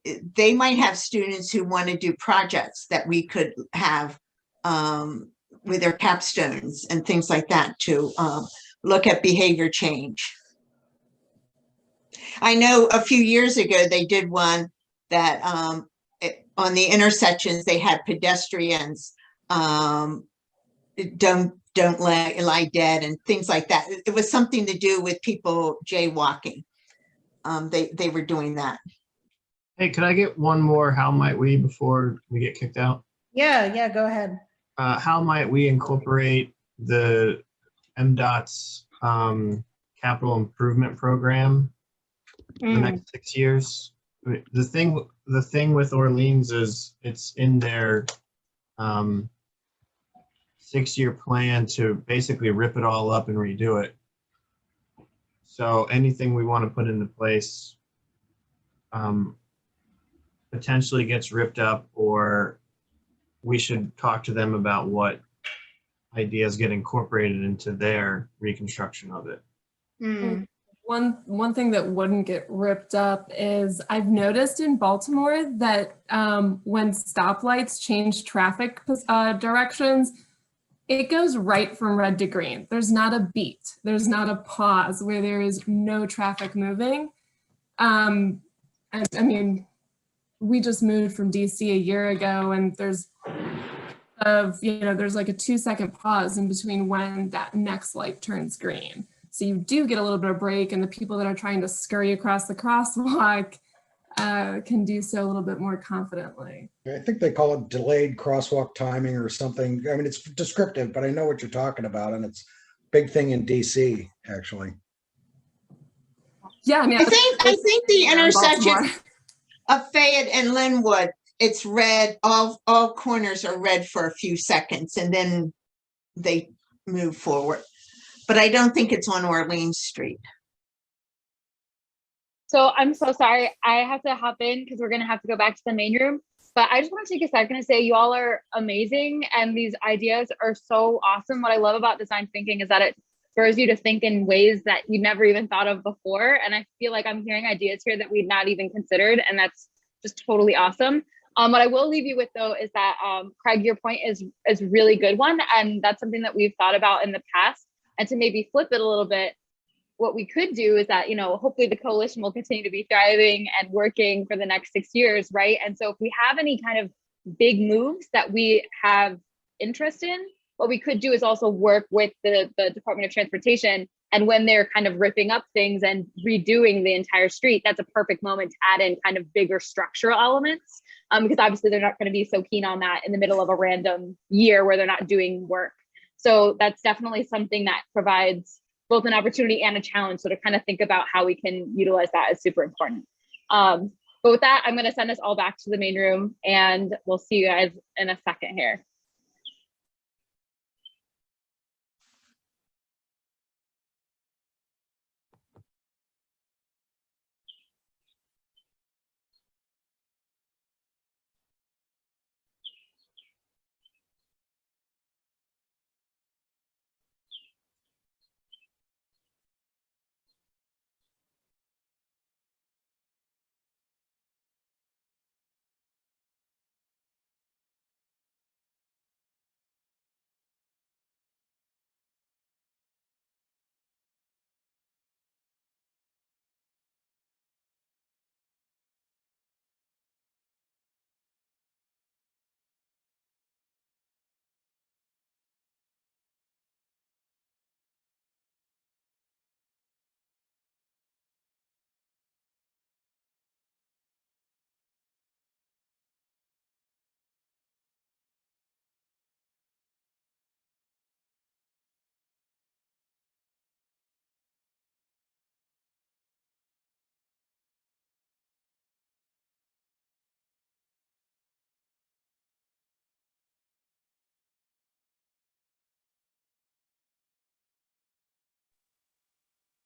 H: might have students who want to do projects that we could have with their capstones and things like that to look at behavior change. I know a few years ago they did one that on the intersections they had pedestrians don't lie dead and things like that. It was something to do with people jaywalking. They were doing that.
E: Hey, could I get one more how might we before we get kicked out?
J: Yeah, go ahead.
E: How might we incorporate the MDOT's capital improvement program the next 6 years? The thing with Orleans is it's in their 6-year plan to basically rip it all up and redo it. So anything we want to put into place potentially gets ripped up or we should talk to them about what ideas get incorporated into their reconstruction of it.
J: Mm.
N: One thing that wouldn't get ripped up is I've noticed in Baltimore that when stoplights change traffic directions, it goes right from red to green. There's not a beat. There's not a pause where there is no traffic moving. And I mean, we just moved from DC a year ago, and there's like a 2-second pause in between when that next light turns green. So you do get a little bit of break, and the people that are trying to scurry across the crosswalk can do so a little bit more confidently.
K: I think they call it delayed crosswalk timing or something. I mean, it's descriptive, but I know what you're talking about, and it's a big thing in DC, actually.
N: Yeah, I mean,
H: I think the intersection
N: Baltimore.
H: of Fayette and Linwood, it's red. All corners are red for a few seconds, and then they move forward. But I don't think it's on Orleans Street.
B: So I'm so sorry. I have to hop in because we're going to have to go back to the main room. But I just want to take a second to say you all are amazing. And these ideas are so awesome. What I love about design thinking is that it spurs you to think in ways that you never even thought of before. And I feel like I'm hearing ideas here that we'd not even considered. And that's just totally awesome. What I will leave you with, though, is that, Craig, your point is a really good one. And that's something that we've thought about in the past. And to maybe flip it a little bit, what we could do is that, hopefully the coalition will continue to be thriving and working for the next 6 years, right? And so if we have any kind of big moves that we have interest in, what we could do is also work with the Department of Transportation. And when they're kind of ripping up things and redoing the entire street, that's a perfect moment to add in kind of bigger structural elements, because obviously they're not going to be so keen on that in the middle of a random year where they're not doing work. So that's definitely something that provides both an opportunity and a challenge. So to kind of think about how we can utilize that is super important. But with that, I'm going to send us all back to the main room, and we'll see you guys in a second here.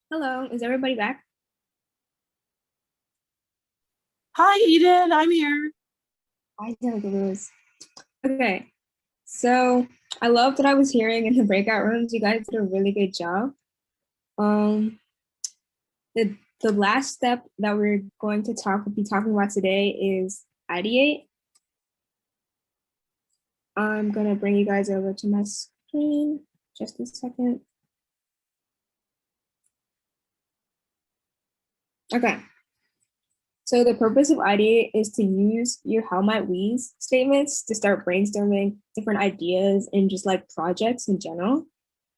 C: Hello, is everybody back?
A: Hi, Eden, I'm here.
C: Hi, Luz. Okay, so I loved what I was hearing in the breakout rooms. You guys did a really good job. The last step that we're going to be talking about today is ideate. I'm gonna bring you guys over to my screen. Just a second. Okay. So the purpose of ideate is to use your how might we's statements to start brainstorming different ideas and just like projects in general.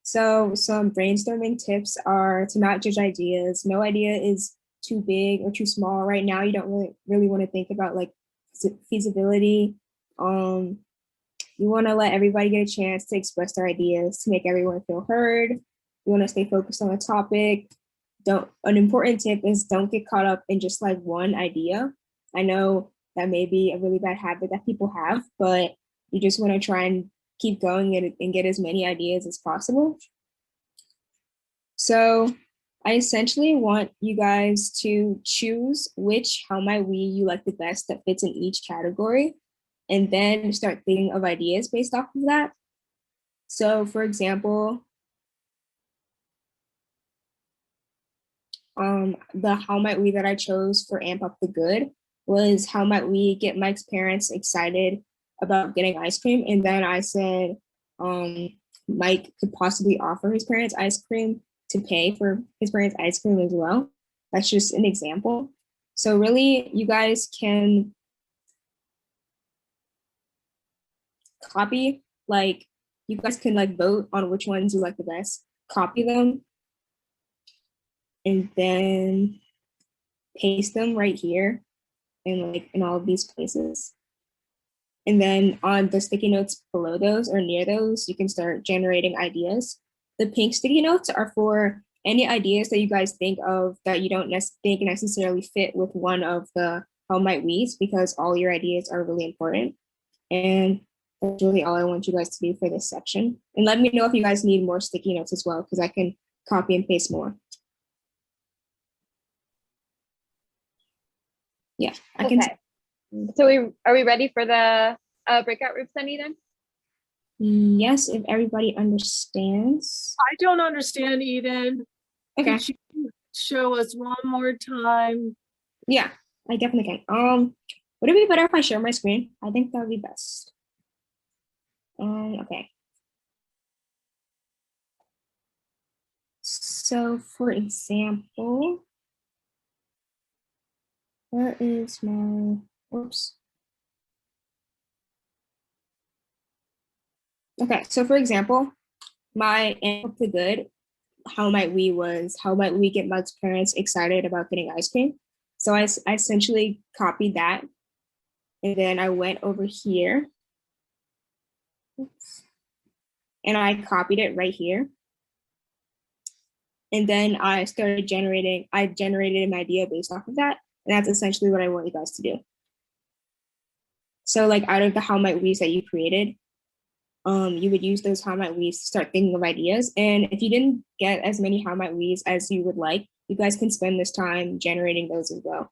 C: So some brainstorming tips are to not judge ideas. No idea is too big or too small. Right now, you don't really want to think about like feasibility. You want to let everybody get a chance to express their ideas to make everyone feel heard. You want to stay focused on a topic. An important tip is don't get caught up in just like one idea. I know that may be a really bad habit that people have, but you just want to try and keep going and get as many ideas as possible. So I essentially want you guys to choose which how might we you like the best that fits in each category. and then start thinking of ideas based off of that. So for example, the how might we that I chose for Amp Up the Good was how might we get Mike's parents excited about getting ice cream. And then I said Mike could possibly offer his parents ice cream to pay for his parents ice cream as well. That's just an example. So really you guys can copy, like you guys can like vote on which ones you like the best, copy them, and then paste them right here and like in all of these places. And then on the sticky notes below those or near those, you can start generating ideas. The pink sticky notes are for any ideas that you guys think of that you don't think necessarily fit with one of the how might we's, because all your ideas are really important. And that's really all I want you guys to do for this section. And let me know if you guys need more sticky notes as well, because I can copy and paste more. Yeah, I can.
B: Okay. So are we ready for the breakout groups then, Eden?
C: Yes, if everybody understands.
A: I don't understand, Eden.
C: Okay.
A: Could you show us one more time?
C: Yeah, I definitely can. Would it be better if I share my screen? I think that would be best. Okay. So for example, where is my, whoops. Okay, so for example, my Amp Up the Good, how might we was, how might we get Mike's parents excited about getting ice cream? So I essentially copied that. And then I went over here. Oops, and I copied it right here. And then I generated an idea based off of that. And that's essentially what I want you guys to do. So like out of the how might we's that you created, you would use those how might we's to start thinking of ideas. And if you didn't get as many how might we's as you would like, you guys can spend this time generating those as well.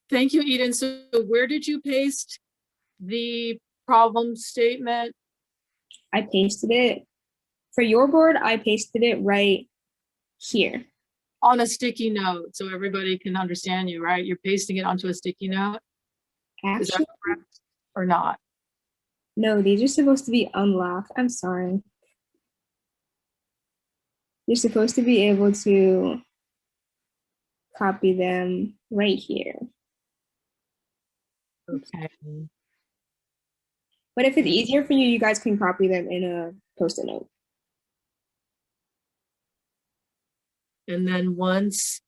A: Thank you, Eden. So where did you paste the problem statement?
C: I pasted it. For your board, I pasted it right here.
A: On a sticky note, so everybody can understand you, right? You're pasting it onto a sticky note?
C: Actually,
A: is that correct or not?
C: No, these are supposed to be unlocked. I'm sorry. You're supposed to be able to copy them right here.
A: Okay.
C: But if it's easier for you, you guys can copy them in a post-it note.
A: And then once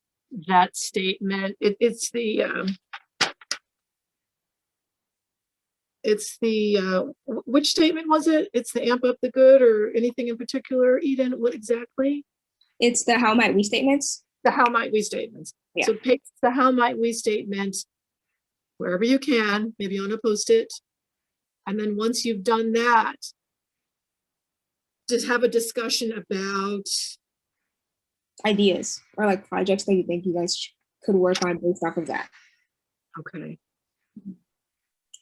A: that statement, it's the which statement was it? It's the Amp Up the Good or anything in particular, Eden? What exactly?
C: It's the how might we statements.
A: The how might we statements.
C: Yeah.
A: So paste the how might we statement wherever you can, maybe on a post-it. And then once you've done that, just have a discussion about
C: ideas or like projects that you think you guys could work on based off of that. Okay.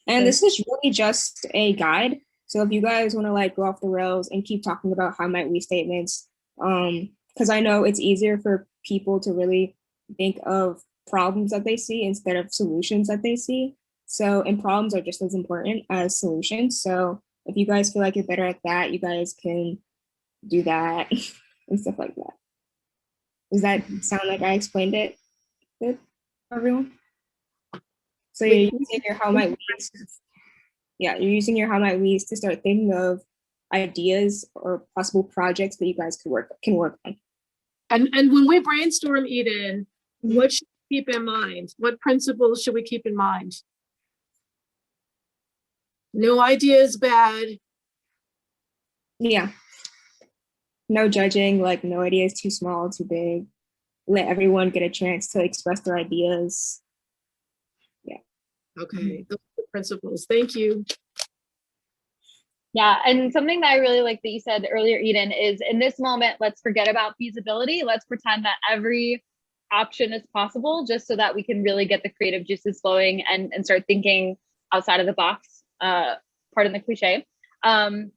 C: And this is really just a guide. So if you guys want to like go off the rails and keep talking about how might we statements, because I know it's easier for people to really think of problems that they see instead of solutions that they see. So, and problems are just as important as solutions. So if you guys feel like you're better at that, you guys can do that and stuff like that. Does that sound like I explained it good for everyone? So you're using your how might we's. Yeah, you're using your how might we's to start thinking of ideas or possible projects that you guys can work on.
A: And when we brainstorm, Eden, what should we keep in mind? What principles should we keep in mind? No idea is bad.
C: Yeah. No judging, like no idea is too small, too big. Let everyone get a chance to express their ideas. Yeah.
A: Okay, those are the principles. Thank you.
B: Yeah, and something that I really like that you said earlier, Eden, is in this moment, let's forget about feasibility. Let's pretend that every option is possible just so that we can really get the creative juices flowing and start thinking outside of the box, pardon the cliche. And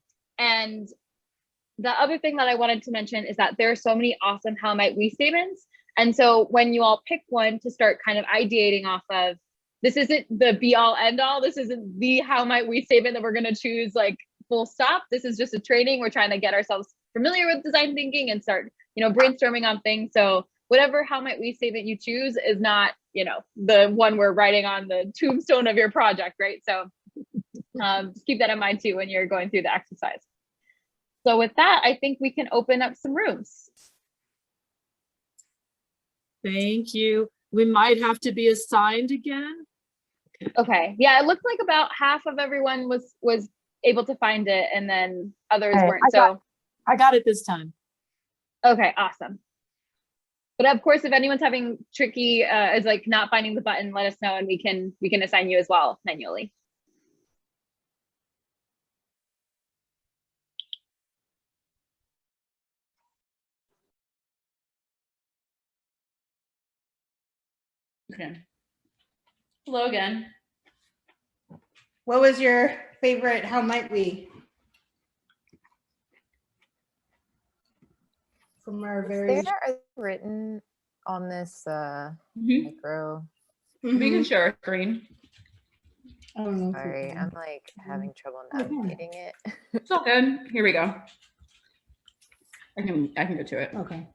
B: the other thing that I wanted to mention is that there are so many awesome how might we statements. And so when you all pick one to start kind of ideating off of, this isn't the be all end all. This isn't the how might we statement that we're going to choose like full stop. This is just a training. We're trying to get ourselves familiar with design thinking and start, brainstorming on things. So whatever how might we statement you choose is not, the one we're writing on the tombstone of your project, right? So just keep that in mind too when you're going through the exercise. So with that, I think we can open up some rooms.
A: Thank you. We might have to be assigned again.
B: Okay. Yeah, it looked like about half of everyone was able to find it, and then others weren't.
A: I got it this time.
B: Okay, awesome. But of course, if anyone's having tricky is like not finding the button, let us know and we can assign you as well manually.
I: Okay. Hello again.
J: What was your favorite how might we? From our very
G: They're written on this
I: Mm-hmm.
G: micro.
I: We can share our screen.
J: I don't know.
G: Sorry, I'm like having trouble navigating it.
I: It's all good. Here we go. I can go to it.
J: Okay.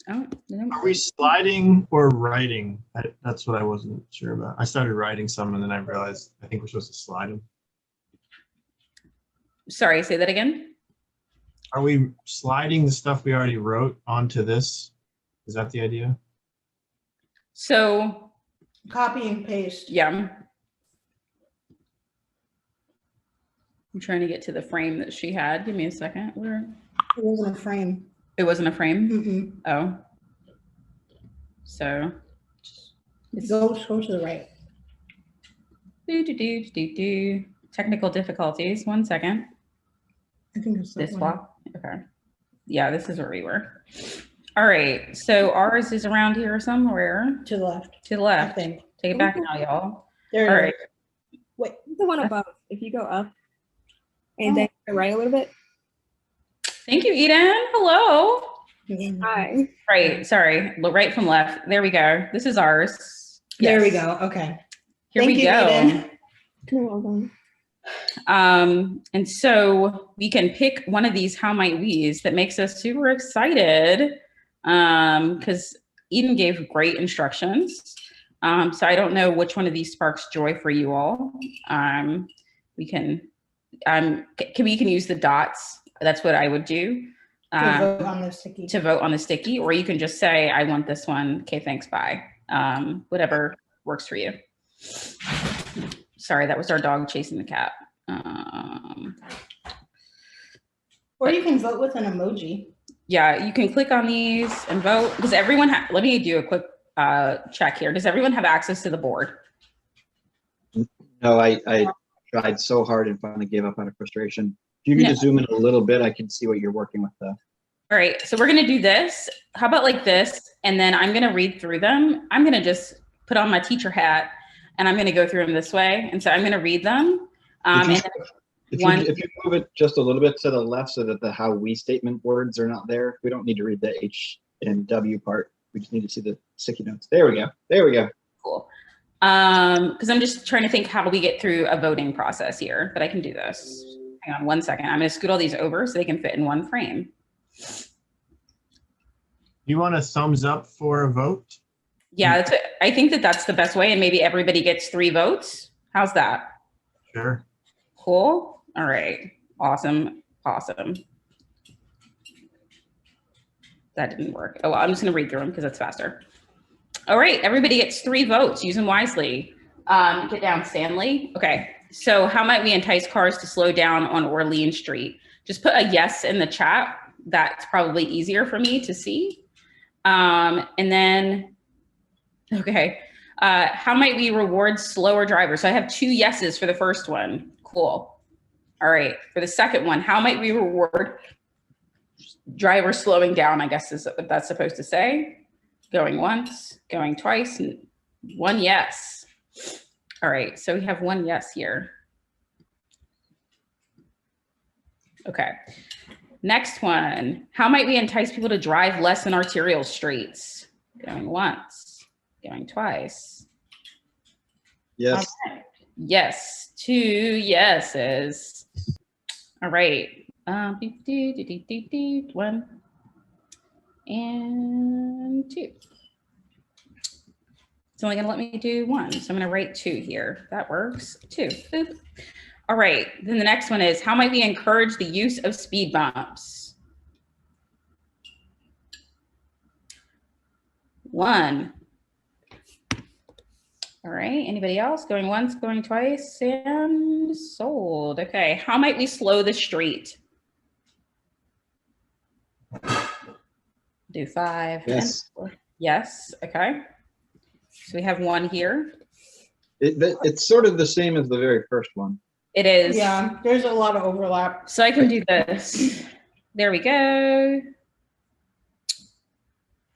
I: Oh, no.
E: Are we sliding or writing? That's what I wasn't sure about. I started writing some and then I realized I think we're supposed to slide them.
I: Sorry, say that again.
E: Are we sliding the stuff we already wrote onto this? Is that the idea?
I: So
J: Copy and paste.
I: yeah. I'm trying to get to the frame that she had. Give me a second. Where?
J: It wasn't a frame.
I: It wasn't a frame?
J: Mm-mm.
I: Oh. So.
J: Go to the right.
I: Technical difficulties. 1 second.
J: I think it's
I: This block. Okay. Yeah, this is where we were. All right. So ours is around here somewhere.
J: To the left.
I: To the left.
J: I think.
I: Take it back now, y'all.
J: There
I: All
J: it
I: right.
J: is.
C: Wait, the one above. If you go up and then right a little bit.
I: Thank you, Eden. Hello.
C: Hi.
I: Right. Sorry. Right from left. There we go. This is ours.
J: There we
I: Yes.
J: go. Okay.
I: Here
J: Thank
I: we
J: you,
I: go.
J: Eden.
C: You're welcome.
I: And so we can pick one of these how might we's that makes us super excited because Eden gave great instructions. So I don't know which one of these sparks joy for you all. We can use the dots. That's what I would do.
J: To vote on the sticky.
I: To vote on the sticky, or you can just say, I want this one. Okay, thanks, bye. Whatever works for you. Sorry, that was our dog chasing the cat.
J: Or you can vote with an emoji.
I: Yeah, you can click on these and vote. Does everyone have, let me do a quick check here. Does everyone have access to the board?
P: No, I tried so hard and finally gave up out of frustration. If you could just zoom in a little bit, I can see what you're working with though.
I: All right, so we're gonna do this. How about like this? And then I'm gonna read through them. I'm gonna just put on my teacher hat and I'm gonna go through them this way. And so I'm gonna read them.
P: If you move it just a little bit to the left so that the how we statement words are not there, we don't need to read the H and W part. We just need to see the sticky notes. There we go. There we go.
I: Cool. Because I'm just trying to think how we get through a voting process here, but I can do this. Hang on 1 second. I'm gonna scoot all these over so they can fit in one frame.
E: You want a thumbs up for a vote?
I: Yeah, that's I think that's the best way, and maybe everybody gets 3 votes. How's that?
E: Sure.
I: Cool. All right. Awesome. Awesome. That didn't work. Oh, well, I'm just going to read through them because it's faster. All right. Everybody gets 3 votes. Use them wisely. Get down, Stanley. Okay. So how might we entice cars to slow down on Orleans Street? Just put a yes in the chat. That's probably easier for me to see. And then, okay. How might we reward slower drivers? So I have 2 yeses for the first one. Cool. All right. For the second one, how might we reward drivers slowing down? I guess is what that's supposed to say. Going once, going twice. One yes. All right, so we have one yes here. Okay. Next one. How might we entice people to drive less in arterial streets? Going once, going twice.
P: Yes.
I: Okay. Yes, 2 yeses. All right. 1 and 2. It's only gonna let me do 1, so I'm gonna write 2 here. That works. 2. Boop. All right. Then the next one is, how might we encourage the use of speed bumps? 1. All right. Anybody else? Going once, going twice, and sold. Okay. How might we slow the street? Do 5.
P: Yes.
I: And 4. Yes. Okay. So we have 1 here.
P: It's sort of the same as the very first one.
I: It is.
J: Yeah, there's a lot of overlap.
I: So I can do this. There we go.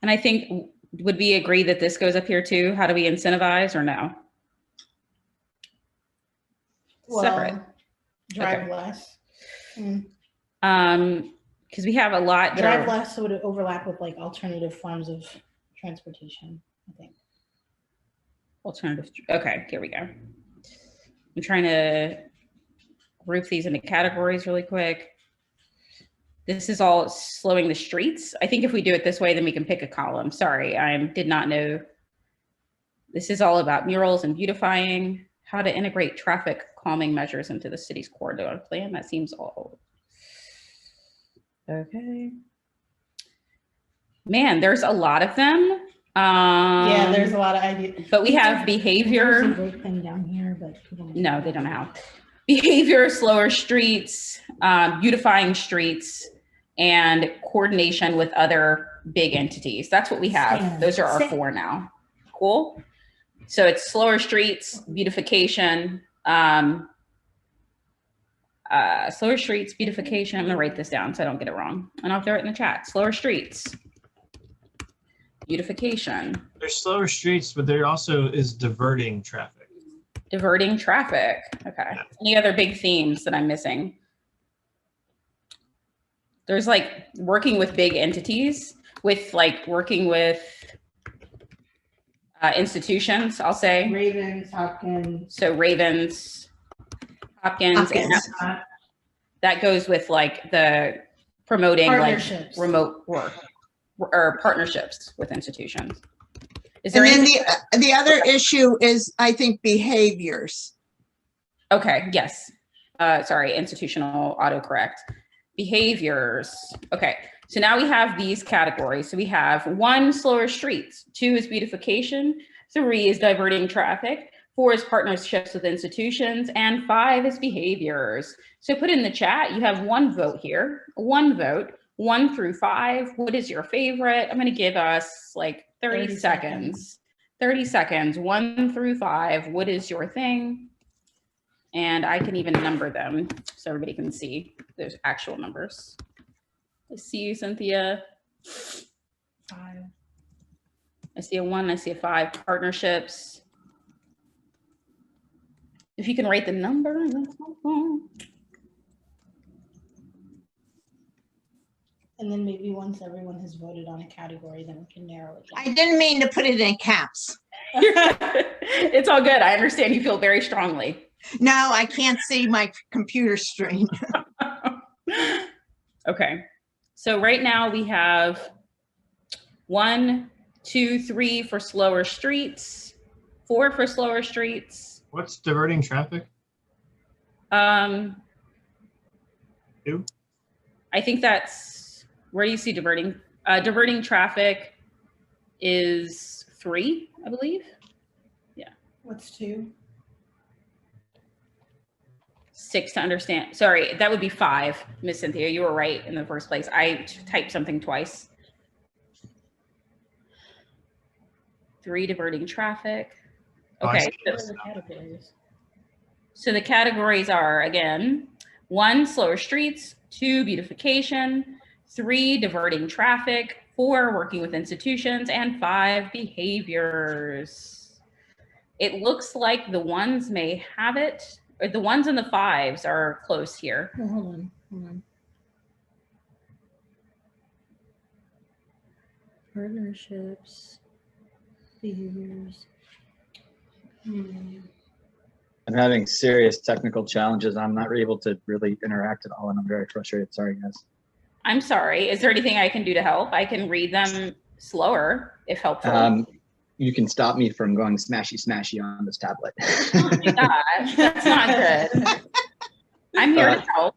I: And I think, would we agree that this goes up here too? How do we incentivize or no?
J: Well,
I: Separate.
J: drive
I: Okay.
J: less.
I: Because we have a lot that
J: Drive
I: are,
J: less would overlap with like alternative forms of transportation, I think.
I: alternative. Okay, here we go. I'm trying to group these into categories really quick. This is all slowing the streets. I think if we do it this way, then we can pick a column. Sorry, I did not know. This is all about murals and beautifying, how to integrate traffic calming measures into the city's corridor plan. That seems all. Okay. Man, there's a lot of them.
J: Yeah, there's a lot of ideas.
I: But we have behavior.
J: There's a great thing down here, but
I: No, they don't have. Behavior, slower streets, beautifying streets, and coordination with other big entities. That's what we have. Those are our 4 now. Cool. So it's slower streets, beautification, slower streets, beautification. I'm gonna write this down so I don't get it wrong. And I'll throw it in the chat. Slower streets, beautification.
E: There's slower streets, but there also is diverting traffic.
I: Diverting traffic. Okay. Any other big themes that I'm missing? There's like working with big entities, with like working with institutions, I'll say.
J: Ravens, Hopkins.
I: So Ravens, Hopkins. And that goes with like the promoting like remote work or partnerships with institutions. Is there
H: and then the other issue is, I think, behaviors.
I: Okay, yes. Sorry, institutional autocorrect. Behaviors. Okay, so now we have these categories. So we have 1, slower streets. 2 is beautification. 3 is diverting traffic. 4 is partnerships with institutions. And 5 is behaviors. So put in the chat, you have 1 vote here. 1 vote, 1 through 5. What is your favorite? I'm gonna give us like 30 seconds. 30 seconds, 1 through 5. What is your thing? And I can even number them so everybody can see those actual numbers. I see you, Cynthia. 5. I see a 1, I see a 5. Partnerships. If you can write the number, that's helpful.
J: And then maybe once everyone has voted on a category, then we can narrow it down.
H: I didn't mean to put it in caps.
I: It's all good. I understand you feel very strongly.
H: No, I can't see my computer screen.
I: Okay. So right now we have 1, 2, 3 for slower streets, 4 for slower streets.
E: What's diverting traffic?
I: 2. I think that's, where do you see diverting? Diverting traffic is 3, I believe. Yeah.
J: What's 2?
I: 6 to understand. Sorry, that would be 5, Miss Cynthia. You were right in the first place. I typed something twice. 3, diverting traffic. Okay. So the categories are, again, 1, slower streets, 2, beautification, 3, diverting traffic, 4, working with institutions, and 5, behaviors. It looks like the ones may have it, or the ones in the 5s are close here.
J: Oh, hold on, hold on. Partnerships, behaviors.
P: I'm having serious technical challenges. I'm not able to really interact at all, and I'm very frustrated. Sorry, guys.
I: I'm sorry. Is there anything I can do to help? I can read them slower if helpful.
P: You can stop me from going smashy on this tablet.
I: Don't do that. That's not good. I'm here to help.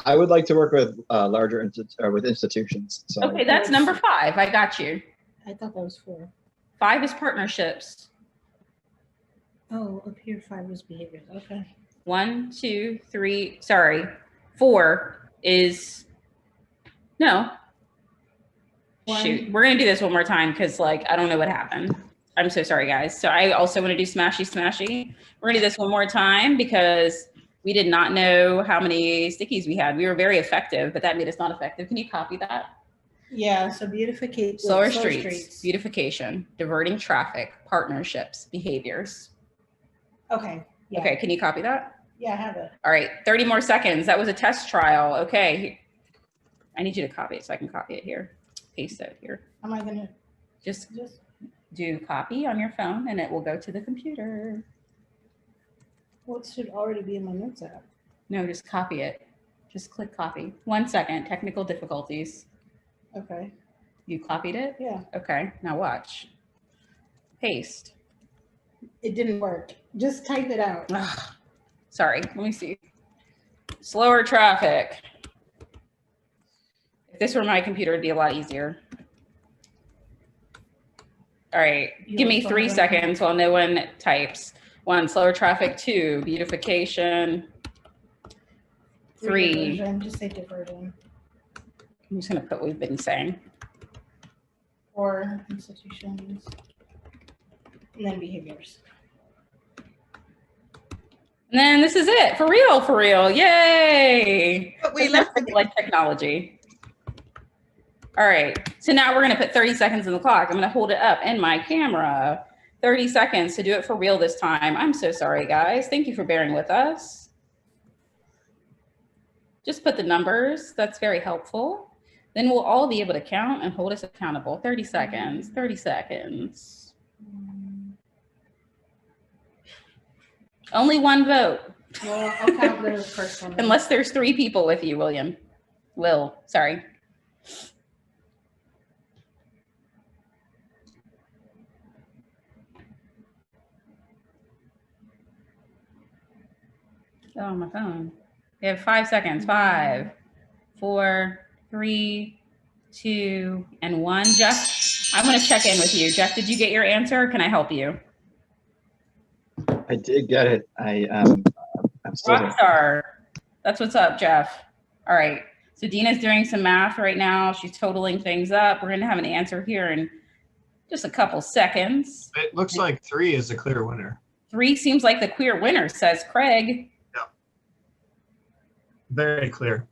P: I would like to work with larger with institutions. So.
I: Okay, that's number 5. I got you.
J: I thought that was 4.
I: 5 is partnerships.
J: Oh, up here 5 was behaviors. Okay.
I: 1, 2, 3. Sorry, 4 is no. Shoot, we're gonna do this one more time because like I don't know what happened. I'm so sorry, guys. So I also want to do smashy. We're gonna do this one more time because we did not know how many stickies we had. We were very effective, but that made us not effective. Can you copy that?
J: Yeah, so beautification.
I: Slower streets, beautification, diverting traffic, partnerships, behaviors.
J: Okay. Yeah.
I: Okay, can you copy that?
J: Yeah, I have it.
I: All right, 30 more seconds. That was a test trial. Okay. I need you to copy it so I can copy it here. Paste it here.
J: Am I gonna
I: just do copy on your phone and it will go to the computer.
J: Well, it should already be in my notes app.
I: No, just copy it. Just click copy. 1 second, technical difficulties.
J: Okay.
I: You copied it?
J: Yeah.
I: Okay, now watch. Paste.
J: It didn't work. Just type it out.
I: Ugh. Sorry, let me see. Slower traffic. If this were my computer, it'd be a lot easier. All right, give me 3 seconds while no one types. 1, slower traffic. 2, beautification. 3.
J: Diversion. Just say diversion.
I: I'm just gonna put what we've been saying.
J: 4 institutions. And then behaviors.
I: And then this is it, for real, yay!
H: But we left
I: like technology. All right, so now we're gonna put 30 seconds in the clock. I'm gonna hold it up in my camera. 30 seconds to do it for real this time. I'm so sorry, guys. Thank you for bearing with us. Just put the numbers, that's very helpful. Then we'll all be able to count and hold us accountable. 30 seconds, 30 seconds. Only 1 vote.
J: Well, I'll count the first one.
I: Unless there's 3 people with you, Will, sorry. Oh, my phone. We have 5 seconds. 5, 4, 3, 2, and 1. Jeff, I'm going to check in with you. Jeff, did you get your answer? Can I help you?
P: I did get it. I'm still here.
I: Rockstar. That's what's up, Jeff. All right. So Dina's doing some math right now. She's totaling things up. We're going to have an answer here in just a couple seconds.
E: It looks like 3 is a clear winner.
I: 3 seems like the clear winner, says Craig.
E: Yeah. Very clear.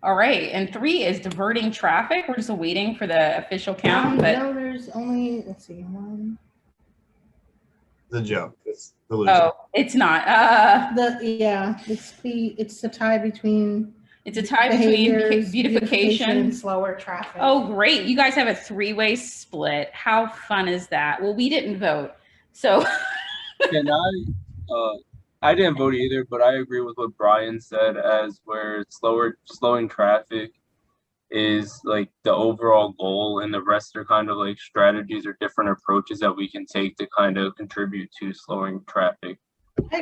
I: All right. And 3 is diverting traffic. We're just waiting for the official count. But
J: No, there's only, let's see, 1.
E: The joke. It's the loser.
I: Oh, it's not.
J: It's the tie between.
I: It's a tie between
J: behaviors,
I: beautification
J: and slower traffic.
I: Oh, great. You guys have a 3-way split. How fun is that? Well, we didn't vote. So
M: Can I didn't vote either, but I agree with what Brian said as where slowing traffic is like the overall goal, and the rest are kind of like strategies or different approaches that we can take to kind of contribute to slowing traffic.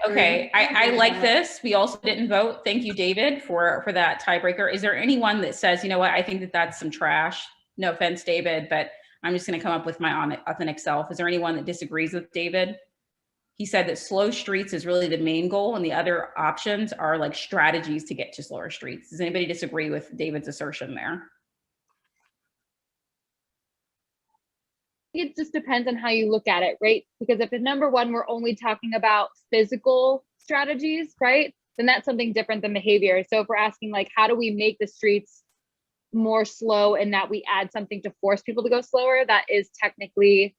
I: okay, I like this. We also didn't vote. Thank you, David, for that tiebreaker. Is there anyone that says, you know what, I think that that's some trash? No offense, David, but I'm just going to come up with my authentic self. Is there anyone that disagrees with David? He said that slow streets is really the main goal, and the other options are like strategies to get to slower streets. Does anybody disagree with David's assertion there?
B: It just depends on how you look at it, right? Because if at number 1, we're only talking about physical strategies, right? Then that's something different than behavior. So if we're asking like, how do we make the streets more slow and that we add something to force people to go slower, that is technically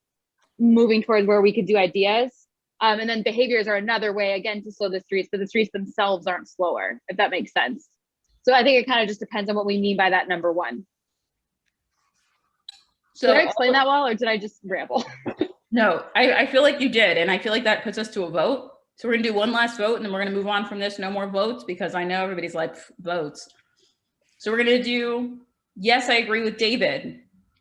B: moving towards where we could do ideas. And then behaviors are another way, again, to slow the streets, but the streets themselves aren't slower, if that makes sense. So I think it kind of just depends on what we mean by that number one.
R: So
B: did I explain that well, or did I just ramble?
R: No, I feel like you did. And I feel like that puts us to a vote. So we're gonna do one last vote and then we're gonna move on from this. No more votes, because I know everybody's like, votes. So we're gonna do, yes, I agree with David.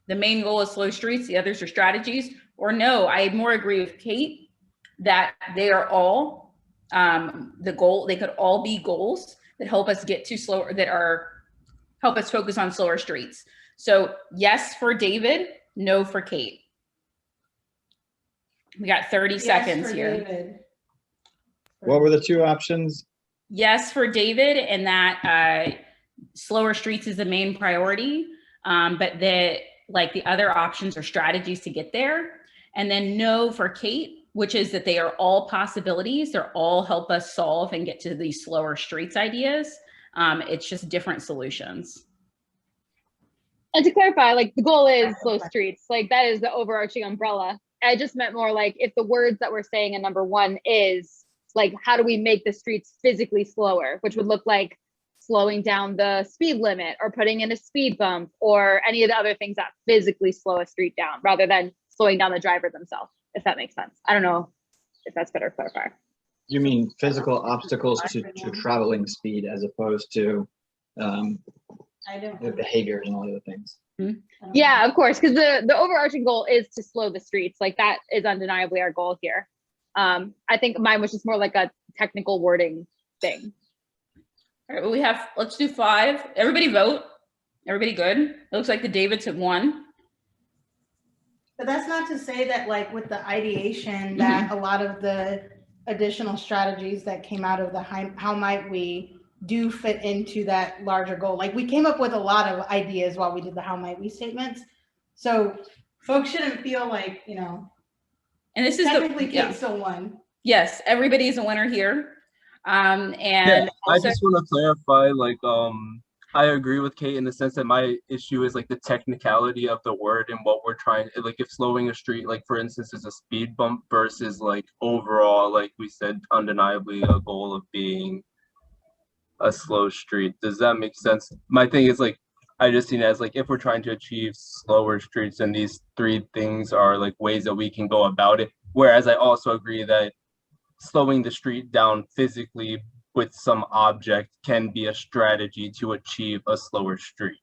R: The main goal is slow streets, the others are strategies. Or no, I more agree with Kate that they are all the goal. They could all be goals that help us get to slower, help us focus on slower streets. So yes for David, no for Kate. We got 30 seconds here.
J: David.
P: What were the two options?
R: Yes for David, and that slower streets is the main priority, but the other options are strategies to get there. And then no for Kate, which is that they are all possibilities. They're all help us solve and get to these slower streets ideas. It's just different solutions.
B: And to clarify, like the goal is slow streets, like that is the overarching umbrella. I just meant more like if the words that we're saying in number one is like, how do we make the streets physically slower, which would look like slowing down the speed limit or putting in a speed bump or any of the other things that physically slow a street down rather than slowing down the driver themselves, if that makes sense. I don't know if that's better clarified.
P: You mean physical obstacles to traveling speed as opposed to the behaviors and all the other things?
B: Yeah, of course, because the overarching goal is to slow the streets. Like that is undeniably our goal here. I think mine was just more like a technical wording thing.
R: All right, well, we have, let's do 5. Everybody vote. Everybody good? It looks like the Davids have won.
J: But that's not to say that like with the ideation that a lot of the additional strategies that came out of the how might we do fit into that larger goal. Like we came up with a lot of ideas while we did the how might we statements. So folks shouldn't feel like, you know,
R: and this is
J: technically Kate still won.
R: Yes, everybody is a winner here. And
M: yeah,
R: also,
M: I just want to clarify, like, I agree with Kate in the sense that my issue is like the technicality of the word and what we're trying, like if slowing a street, like for instance, is a speed bump versus like overall, like we said, undeniably a goal of being a slow street. Does that make sense? My thing is like, I just seen it as like, if we're trying to achieve slower streets, and these 3 things are like ways that we can go about it. Whereas I also agree that slowing the street down physically with some object can be a strategy to achieve a slower street.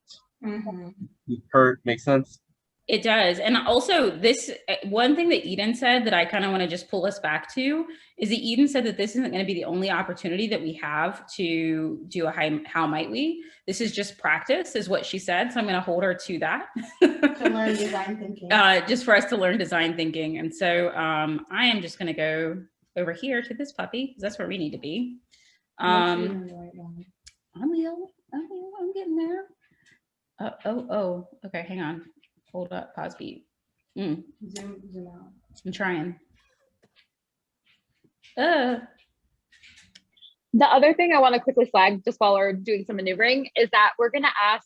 M: Makes sense?
R: it does. And also this, one thing that Eden said that I kind of want to just pull us back to is that Eden said that this isn't going to be the only opportunity that we have to do a how might we. This is just practice is what she said. So I'm going to hold her to that.
J: To learn design thinking.
R: Just for us to learn design thinking. And so I am just going to go over here to this puppy because that's where we need to be. I'm getting there. Okay, hang on. Hold up, pause beat.
J: Zoom out.
R: I'm trying.
B: The other thing I want to quickly flag just while we're doing some maneuvering is that we're going to ask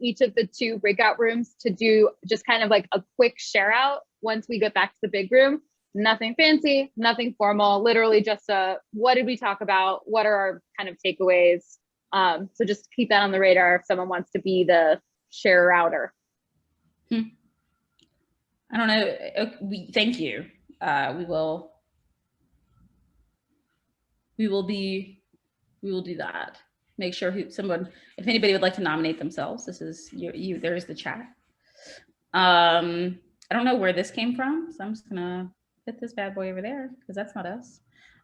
B: each of the 2 breakout rooms to do just kind of like a quick share out once we get back to the big room. Nothing fancy, nothing formal, literally just what did we talk about? What are our kind of takeaways? So just keep that on the radar if someone wants to be the share outer.
R: I don't know. Thank you. We will do that. Make sure if anybody would like to nominate themselves, this is you. There's the chat. I don't know where this came from, so I'm just gonna put this bad boy over there because that's not us.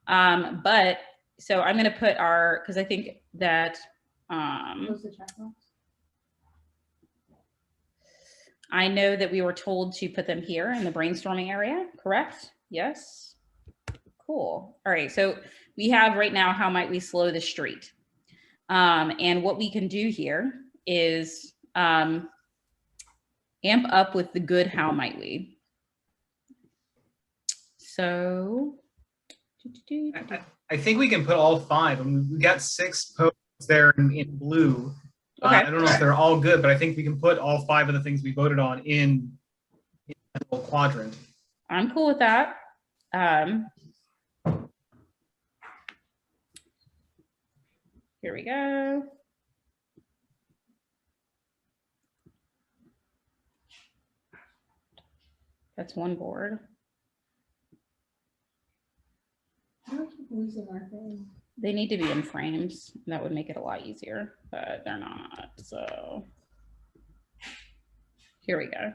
R: But so I'm gonna put because I think that
J: Close the chat box.
R: I know that we were told to put them here in the brainstorming area, correct? Yes. Cool. All right. So we have right now, how might we slow the street? And what we can do here is amp up with the good how might we. So
Q: I think we can put all 5. I mean, we got 6 posts there in blue.
R: Okay.
Q: I don't know if they're all good, but I think we can put all 5 of the things we voted on in that little quadrant.
R: I'm cool with that. Here we go. That's one board. They need to be in frames. That would make it a lot easier, but they're not. So here we go.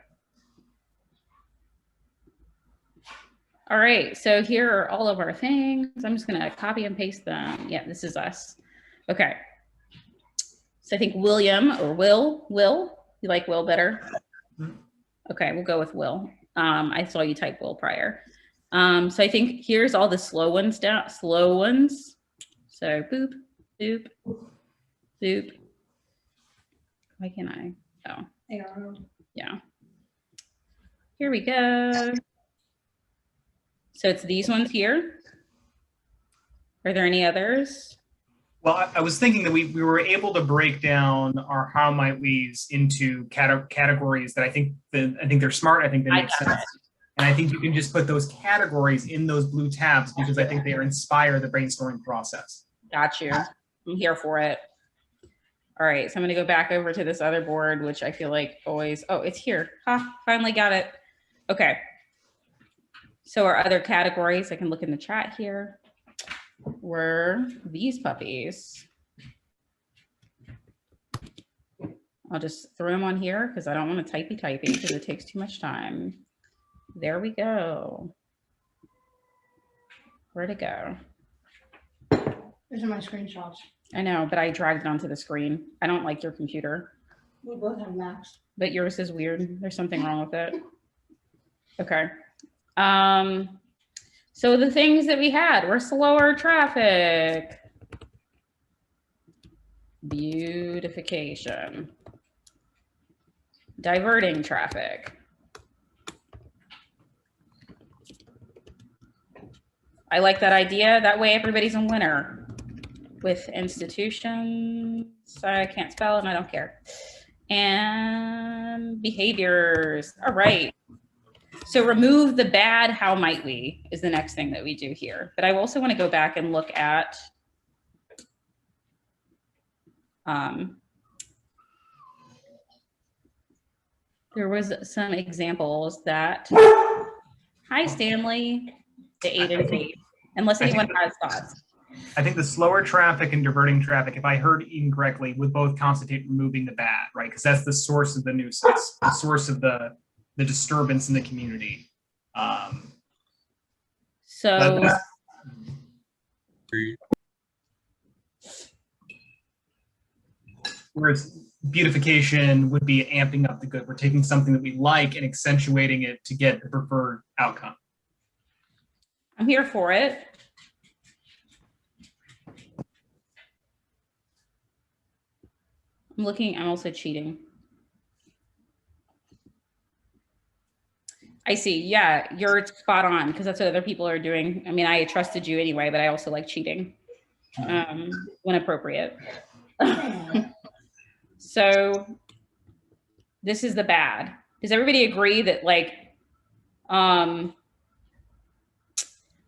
R: All right, so here are all of our things. I'm just gonna copy and paste them. Yeah, this is us. Okay. So I think William or Will, you like Will better? Okay, we'll go with Will. I saw you type Will prior. So I think here's all the slow ones down, slow ones. So boop, boop, boop. Why can't I? Oh, yeah. Here we go. So it's these ones here. Are there any others?
Q: Well, I was thinking that we were able to break down our how might we's into categories that I think they're smart. I think they make sense. And I think you can just put those categories in those blue tabs because I think they inspire the brainstorming process.
R: Got you. I'm here for it. All right, so I'm gonna go back over to this other board, which I feel like always, oh, it's here. Finally got it. Okay. So our other categories, I can look in the chat here, were these puppies. I'll just throw them on here because I don't want to typey because it takes too much time. There we go. Where'd it go?
J: These are my screenshots.
R: I know, but I dragged it onto the screen. I don't like your computer.
J: We both have Macs.
R: But yours is weird. There's something wrong with it. Okay. So the things that we had were slower traffic, beautification, diverting traffic. I like that idea. That way everybody's a winner. With institutions, I can't spell and I don't care. And behaviors. All right. So remove the bad, how might we, is the next thing that we do here. But I also want to go back and look at there was some examples that, hi Stanley, the 8 and 8, unless anyone has thoughts.
Q: I think the slower traffic and diverting traffic, if I heard Eden correctly, would both constitute removing the bad, right? Because that's the source of the nuisance, the source of the disturbance in the community. Whereas beautification would be amping up the good. We're taking something that we like and accentuating it to get the preferred outcome.
R: I'm here for it. I'm looking, I'm also cheating. I see, yeah, you're spot on because that's what other people are doing. I mean, I trusted you anyway, but I also like cheating when appropriate. So this is the bad. Does everybody agree that like,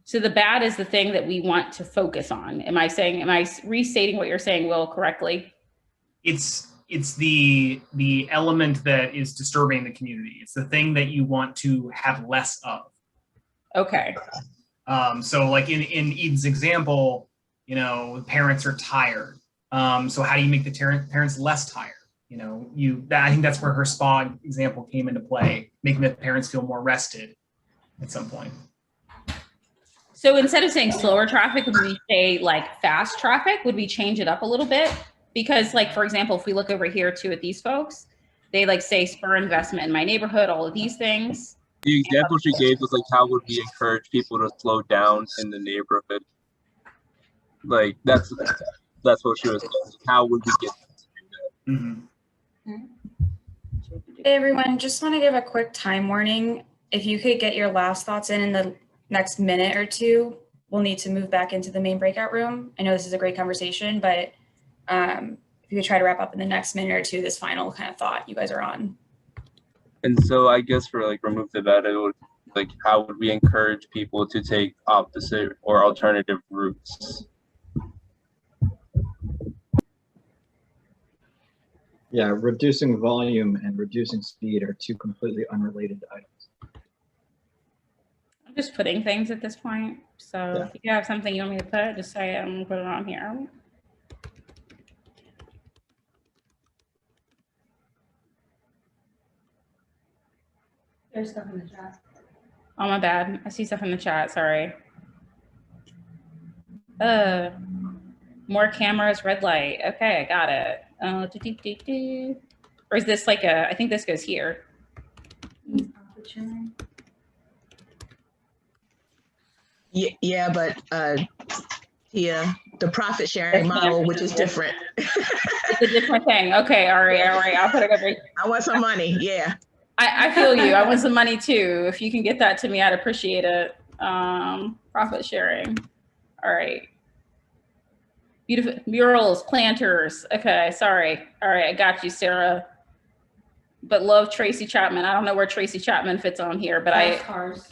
R: so the bad is the thing that we want to focus on. Am I restating what you're saying, Will, correctly?
Q: It's the element that is disturbing the community. It's the thing that you want to have less of.
R: Okay.
Q: So like in Eden's example, you know, parents are tired. So how do you make the parents less tired? You know, I think that's where her spa example came into play, making the parents feel more rested at some point.
R: So instead of saying slower traffic, would we say like fast traffic? Would we change it up a little bit? Because like, for example, if we look over here too at these folks, they like say spur investment in my neighborhood, all of these things.
M: The example she gave was like, how would we encourage people to slow down in the neighborhood? Like that's what she was saying. How would we get to do that?
F: Hey everyone, just want to give a quick time warning. If you could get your last thoughts in the next minute or two, we'll need to move back into the main breakout room. I know this is a great conversation, but if you could try to wrap up in the next minute or two, this final kind of thought you guys are on.
M: And so I guess for like remove the bad, it would like how would we encourage people to take opposite or alternative routes?
P: Yeah, reducing volume and reducing speed are two completely unrelated items.
R: I'm just putting things at this point. So if you have something you want me to put, just say it, I'm gonna put it on here.
J: There's stuff in the chat.
R: Oh, my bad. I see stuff in the chat. Sorry. More cameras, red light. Okay, I got it. Or is this like a, I think this goes here.
S: Yeah, but the profit sharing model, which is different.
R: It's a different thing. Okay, all right. I'll put it over.
S: I want some money. Yeah.
R: I feel you. I want some money too. If you can get that to me, I'd appreciate it. Profit sharing. All right. Beautiful murals, planters. Okay, sorry. All right, I got you, Sarah. But love Tracy Chapman. I don't know where Tracy Chapman fits on here, but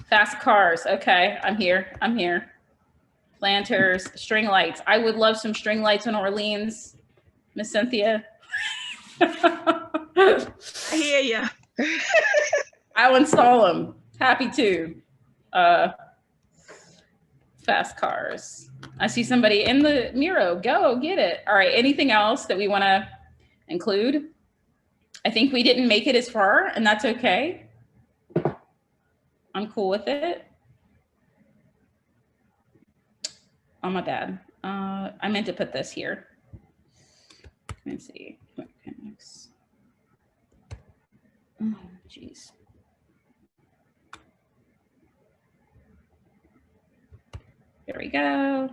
R: fast cars. Okay, I'm here. Planters, string lights. I would love some string lights in Orleans, Miss Cynthia.
S: I hear ya.
R: I'll install them. Happy to. Fast cars. I see somebody in the Miro. Go get it. All right. Anything else that we want to include? I think we didn't make it as far, and that's okay. I'm cool with it. Oh, my bad. I meant to put this here. Let's see. Oh, geez. There we go.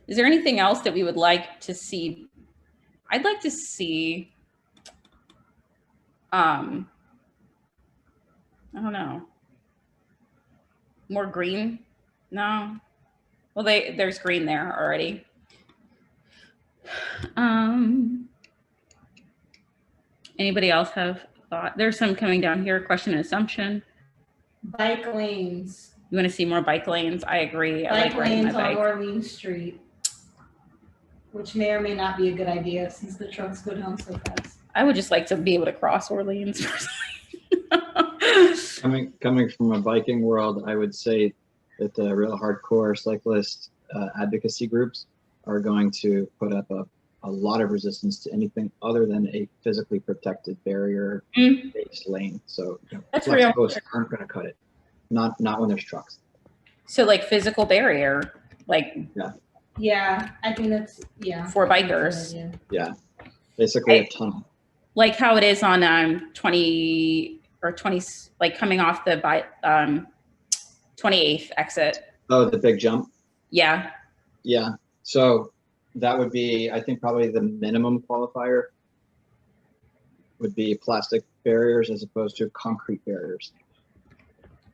R: Is there anything else that we would like to see? I'd like to see, I don't know, more green? No. Well, there's green there already. Anybody else have thought? There's some coming down here, question and assumption.
J: Bike lanes.
R: You want to see more bike lanes? I agree. I
J: Bike
R: like riding my
J: lanes on
R: bike.
J: Orleans Street, which may or may not be a good idea since the trucks go down so fast.
R: I would just like to be able to cross Orleans.
P: Coming from a biking world, I would say that the real hardcore cyclist advocacy groups are going to put up a lot of resistance to anything other than a physically protected barrier-based lane. So
R: That's
P: flex
R: real.
P: posts aren't going to cut it. Not when there's trucks.
R: So like physical barrier, like
J: Yeah, I think that's, yeah.
R: for bikers.
P: Yeah, basically a tunnel.
R: Like how it is on 20 or 20, like coming off the 28th exit.
P: Oh, the big jump?
R: Yeah.
P: Yeah. So that would be, I think, probably the minimum qualifier would be plastic barriers as opposed to concrete barriers.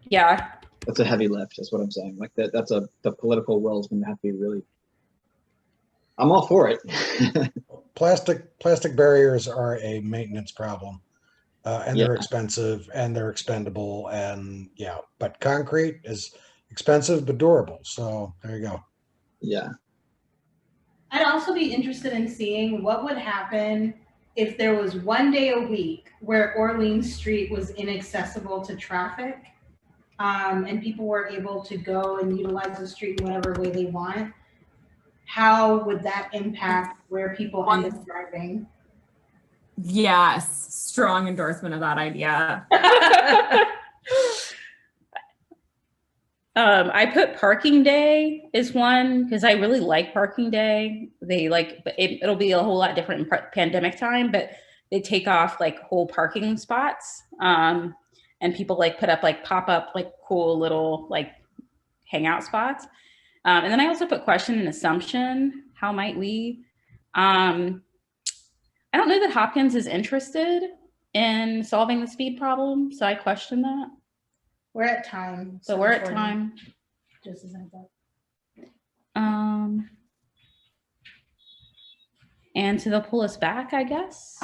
R: Yeah.
P: That's a heavy lift, is what I'm saying. Like the political will is going to have to be really. I'm all for it.
K: Plastic barriers are a maintenance problem, and they're expensive and they're expendable, and but concrete is expensive but durable. So there you go.
P: Yeah.
J: I'd also be interested in seeing what would happen if there was one day a week where Orleans Street was inaccessible to traffic, and people were able to go and utilize the street in whatever way they want. How would that impact where people end up driving?
L: Yes, strong endorsement of that idea.
R: I put parking day is one because I really like parking day. They like, it'll be a whole lot different in pandemic time, but they take off like whole parking spots. And people like put up like pop up like cool little like hangout spots. And then I also put question and assumption. How might we? I don't know that Hopkins is interested in solving the speed problem, so I question that.
J: We're at time.
R: So we're at time.
J: Just as I thought.
R: And so they'll pull us back, I guess.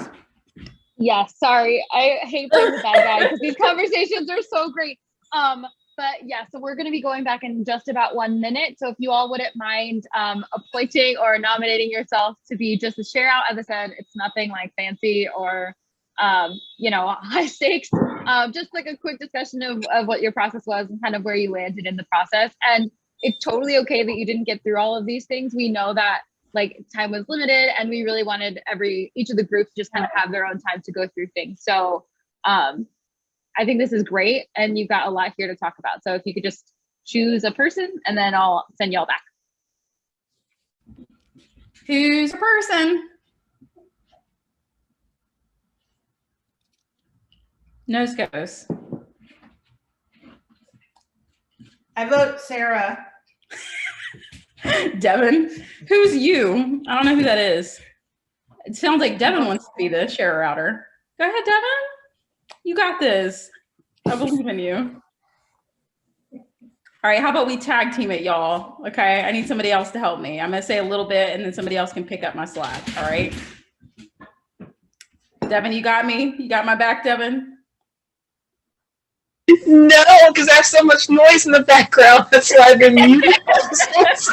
B: Yeah, sorry. I hate playing the bad guy because these conversations are so great. But yeah, so we're going to be going back in just about 1 minute. So if you all wouldn't mind appointing or nominating yourself to be just a share out, as I said, it's nothing like fancy or, you know, high stakes. Just like a quick discussion of what your process was and kind of where you landed in the process. And it's totally okay that you didn't get through all of these things. We know that like time was limited and we really wanted each of the groups just kind of have their own time to go through things. So I think this is great and you've got a lot here to talk about. So if you could just choose a person and then I'll send y'all back.
R: Who's a person? Nose goes.
J: I vote Sarah.
R: Devin, who's you? I don't know who that is. It sounds like Devin wants to be the share router. Go ahead, Devin. You got this. I believe in you. All right, how about we tag team it, y'all? Okay, I need somebody else to help me. I'm gonna say a little bit and then somebody else can pick up my slack, all right? Devin, you got me? You got my back, Devin?
S: No, because I have so much noise in the background. That's why I've been muted.
R: It's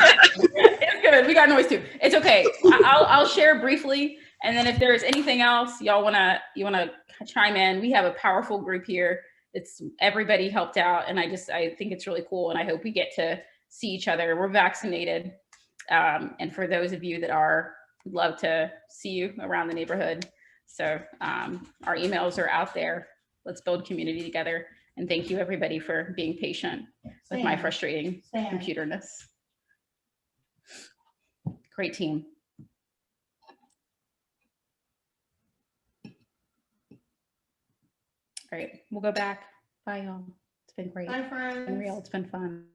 R: good. We got noise too. It's okay. I'll share briefly, and then if there's anything else you wanna chime in, we have a powerful group here. It's everybody helped out, and I think it's really cool, and I hope we get to see each other. We're vaccinated, and for those of you that are, we'd love to see you around the neighborhood. So our emails are out there. Let's build community together. And thank you everybody for being patient with my frustrating computerness. Great team. All right, we'll go back. Bye, y'all. It's been great.
J: Bye, friends.
R: It's been real. It's been fun.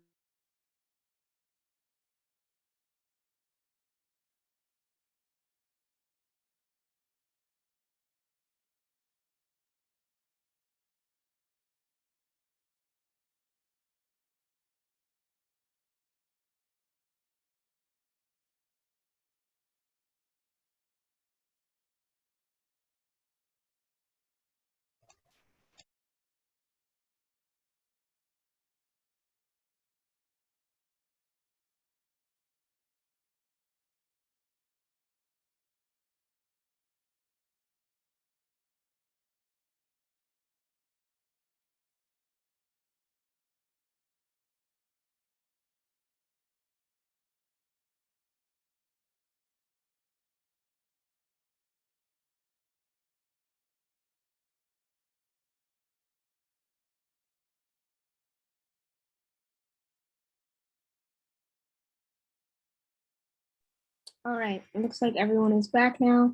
C: All right, it looks like everyone is back now.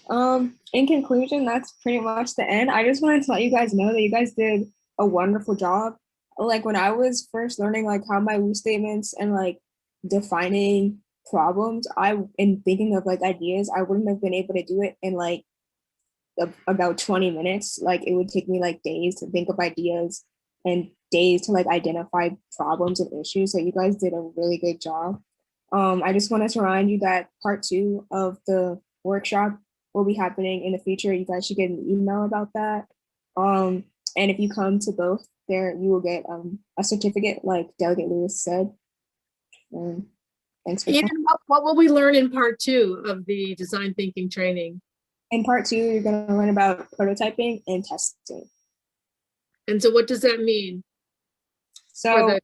C: In conclusion, that's pretty much the end. I just wanted to let you guys know that you guys did a wonderful job. Like when I was first learning like how my we statements and like defining problems, and thinking of like ideas, I wouldn't have been able to do it in like about 20 minutes. Like it would take me like days to think of ideas and days to like identify problems and issues. So you guys did a really good job. I just wanted to remind you that part 2 of the workshop will be happening in the future. You guys should get an email about that. And if you come to both, there you will get a certificate, like Delegate Lewis said. Thanks for
A: Eden, what will we learn in part 2 of the design thinking training?
C: In part 2, you're going to learn about prototyping and testing.
A: And so what does that mean?
C: So,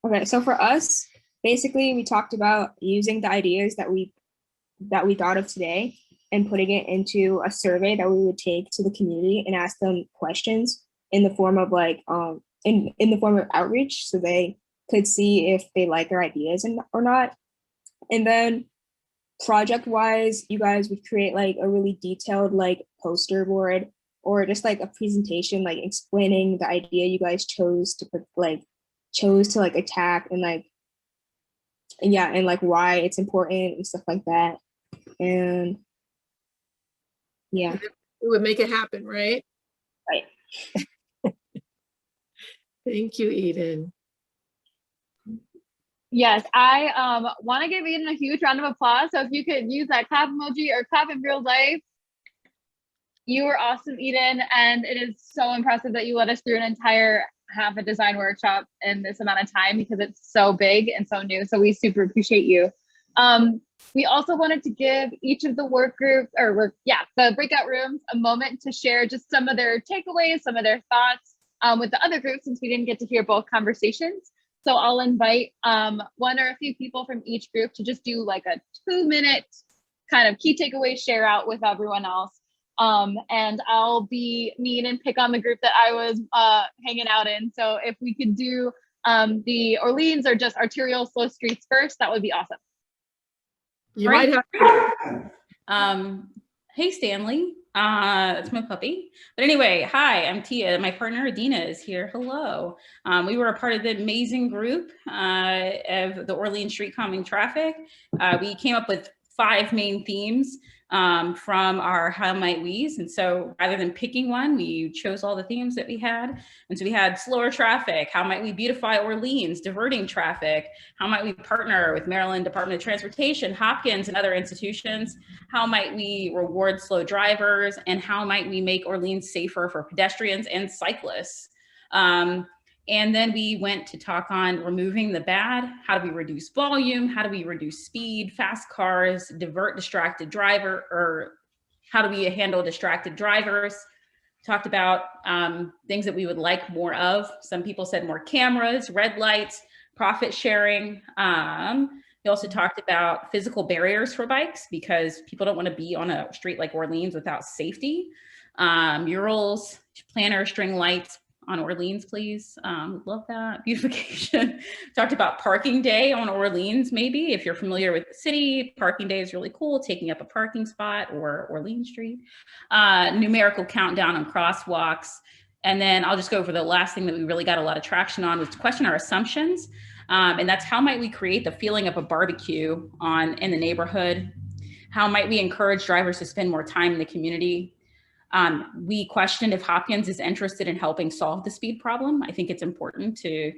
C: okay, so for us, basically we talked about using the ideas that we thought of today and putting it into a survey that we would take to the community and ask them questions in the form of like in the form of outreach, so they could see if they like our ideas or not. And then project wise, you guys would create like a really detailed like poster board or just like a presentation like explaining the idea you guys chose to attack and like, and yeah, and like why it's important and stuff like that. And yeah,
A: it would make it happen, right?
C: Right.
A: Thank you, Eden.
B: Yes, I want to give Eden a huge round of applause. So if you could use that clap emoji or clap in real life. You were awesome, Eden, and it is so impressive that you led us through an entire have a design workshop in this amount of time because it's so big and so new. So we super appreciate you. We also wanted to give each of the work groups the breakout rooms a moment to share just some of their takeaways, some of their thoughts with the other groups, since we didn't get to hear both conversations. So I'll invite one or a few people from each group to just do like a 2-minute kind of key takeaway share out with everyone else. And I'll be mean and pick on the group that I was hanging out in. So if we could do the Orleans or just arterial slow streets first, that would be awesome.
A: You might have.
R: Hey, Stanley. That's my puppy. But anyway, hi, I'm Tia. My partner Adina is here. Hello. We were a part of the amazing group of the Orleans Street Calming Traffic. We came up with 5 main themes from our How Might We's. And so rather than picking one, we chose all the themes that we had. And so we had slower traffic. How might we beautify Orleans, diverting traffic? How might we partner with Maryland Department of Transportation, Hopkins, and other institutions? How might we reward slow drivers? And how might we make Orleans safer for pedestrians and cyclists? And then we went to talk on removing the bad. How do we reduce volume? How do we reduce speed, fast cars, divert distracted driver, or how do we handle distracted drivers? Talked about things that we would like more of. Some people said more cameras, red lights, profit sharing. We also talked about physical barriers for bikes because people don't want to be on a street like Orleans without safety. Murals, planner, string lights, on Orleans, please. Love that. Beautification. Talked about parking day on Orleans, maybe. If you're familiar with the city, parking day is really cool, taking up a parking spot or Orleans Street. Numerical countdown on crosswalks. And then I'll just go over the last thing that we really got a lot of traction on was to question our assumptions. And that's how might we create the feeling of a barbecue in the neighborhood? How might we encourage drivers to spend more time in the community? We questioned if Hopkins is interested in helping solve the speed problem. I think it's important to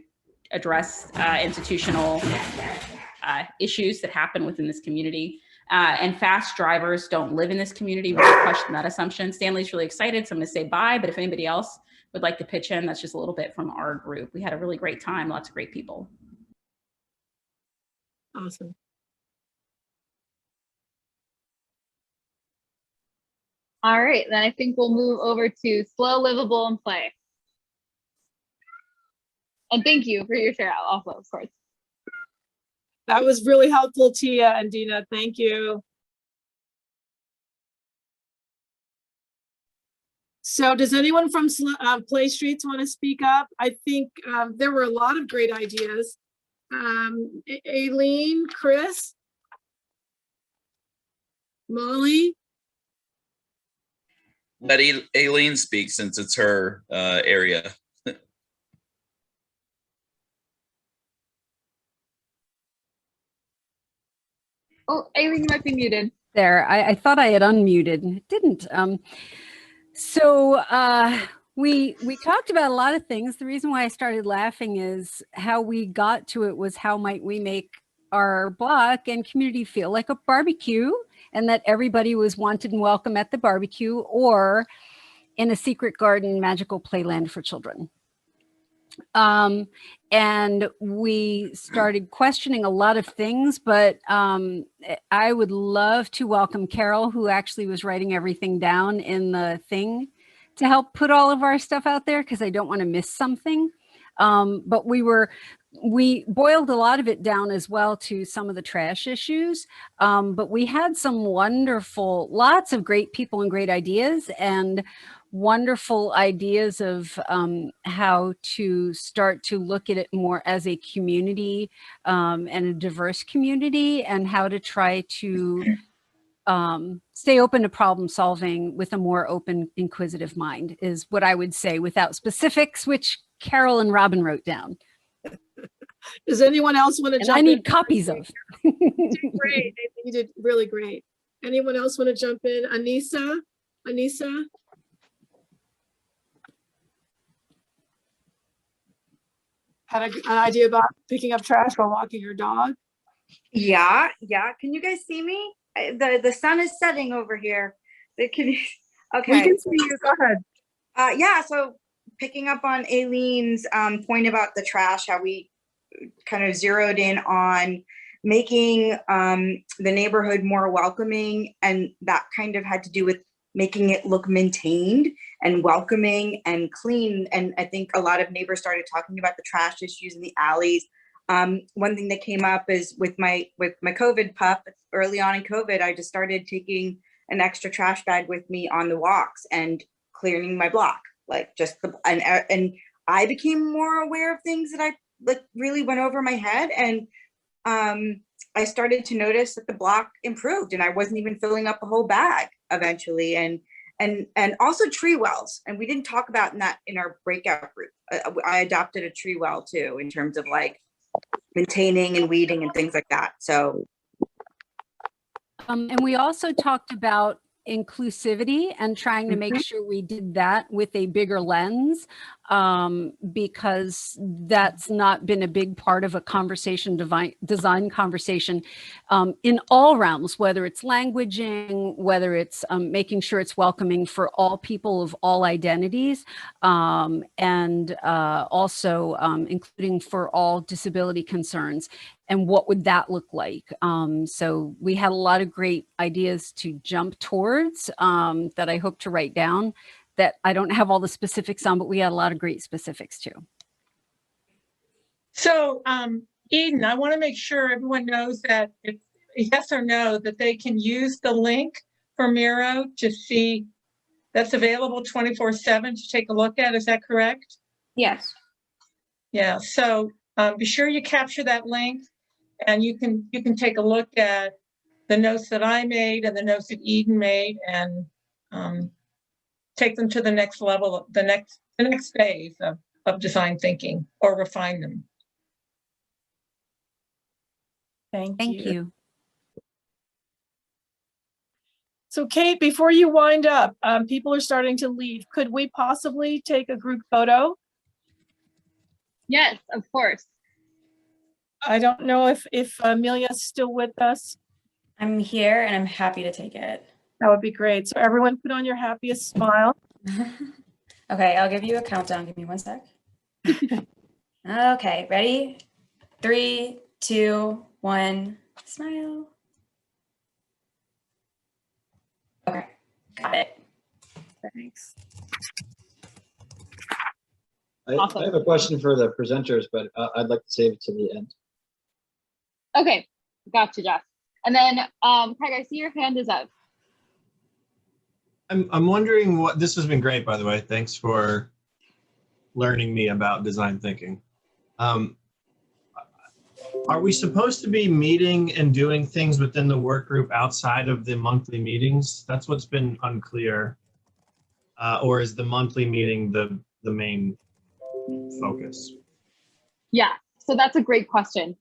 R: address institutional issues that happen within this community. And fast drivers don't live in this community. We question that assumption. Stanley's really excited, so I'm gonna say bye, but if anybody else would like to pitch in, that's just a little bit from our group. We had a really great time, lots of great people.
A: Awesome.
B: All right, then I think we'll move over to slow, livable, and play. And thank you for your share out also, of course.
A: That was really helpful, Tia and Dina. Thank you. So does anyone from Play Streets want to speak up? I think there were a lot of great ideas. Aileen, Chris, Molly.
T: Let Aileen speak since it's her area.
B: Oh, Aileen, you might be muted.
U: There, I thought I had unmuted and it didn't. We talked about a lot of things. The reason why I started laughing is how we got to it was how might we make our block and community feel like a barbecue, and that everybody was wanted and welcome at the barbecue or in a secret garden magical playland for children. And we started questioning a lot of things, but I would love to welcome Carol, who actually was writing everything down in the thing to help put all of our stuff out there, because I don't want to miss something. But we boiled a lot of it down as well to some of the trash issues. But we had some lots of great people and great ideas, and wonderful ideas of how to start to look at it more as a community and a diverse community, and how to try to stay open to problem solving with a more open, inquisitive mind is what I would say without specifics, which Carol and Robin wrote down.
A: Does anyone else want to jump in?
U: I need copies of.
A: You did great. I think you did really great. Anyone else want to jump in? Anissa? Had an idea about picking up trash while walking your dog?
V: Yeah. Can you guys see me? The sun is setting over here. Can you? Okay.
A: We can see you. Go ahead.
V: Yeah. So picking up on Aileen's point about the trash, how we kind of zeroed in on making the neighborhood more welcoming, and that kind of had to do with making it look maintained and welcoming and clean. And I think a lot of neighbors started talking about the trash issues in the alleys. One thing that came up is with my COVID pup, early on in COVID, I just started taking an extra trash bag with me on the walks and clearing my block, like just and I became more aware of things that I like really went over my head. And I started to notice that the block improved and I wasn't even filling up a whole bag eventually. And also tree wells. And we didn't talk about that in our breakout group. I adopted a tree well too, in terms of like maintaining and weeding and things like that. So.
U: And we also talked about inclusivity and trying to make sure we did that with a bigger lens, because that's not been a big part of a design conversation in all realms, whether it's languaging, whether it's making sure it's welcoming for all people of all identities, and also including for all disability concerns. And what would that look like? So we had a lot of great ideas to jump towards that I hope to write down, that I don't have all the specifics on, but we had a lot of great specifics too.
D: So Eden, I want to make sure everyone knows that if yes or no, that they can use the link for Miro to see that's available 24/7 to take a look at. Is that correct?
C: Yes.
D: Yeah, so be sure you capture that link. And you can take a look at the notes that I made and the notes that Eden made, and take them to the next level, the next phase of design thinking, or refine them. Thank you. So Kate, before you wind up, people are starting to leave. Could we possibly take a group photo?
B: Yes, of course.
A: I don't know if Amelia's still with us.
F: I'm here and I'm happy to take it.
A: That would be great. So everyone put on your happiest smile.
F: Okay, I'll give you a countdown. Give me 1 sec. Okay, ready? 3, 2, 1, smile. Okay, got it.
A: Thanks.
B: Awesome.
P: I have a question for the presenters, but I'd like to save it to the end.
B: Okay, gotcha, Jeff. And then, Craig, I see your hand is up.
E: I'm wondering what, this has been great, by the way. Thanks for learning me about design thinking. Are we supposed to be meeting and doing things within the work group outside of the monthly meetings? That's what's been unclear. Or is the monthly meeting the main focus?
B: Yeah, so that's a great question.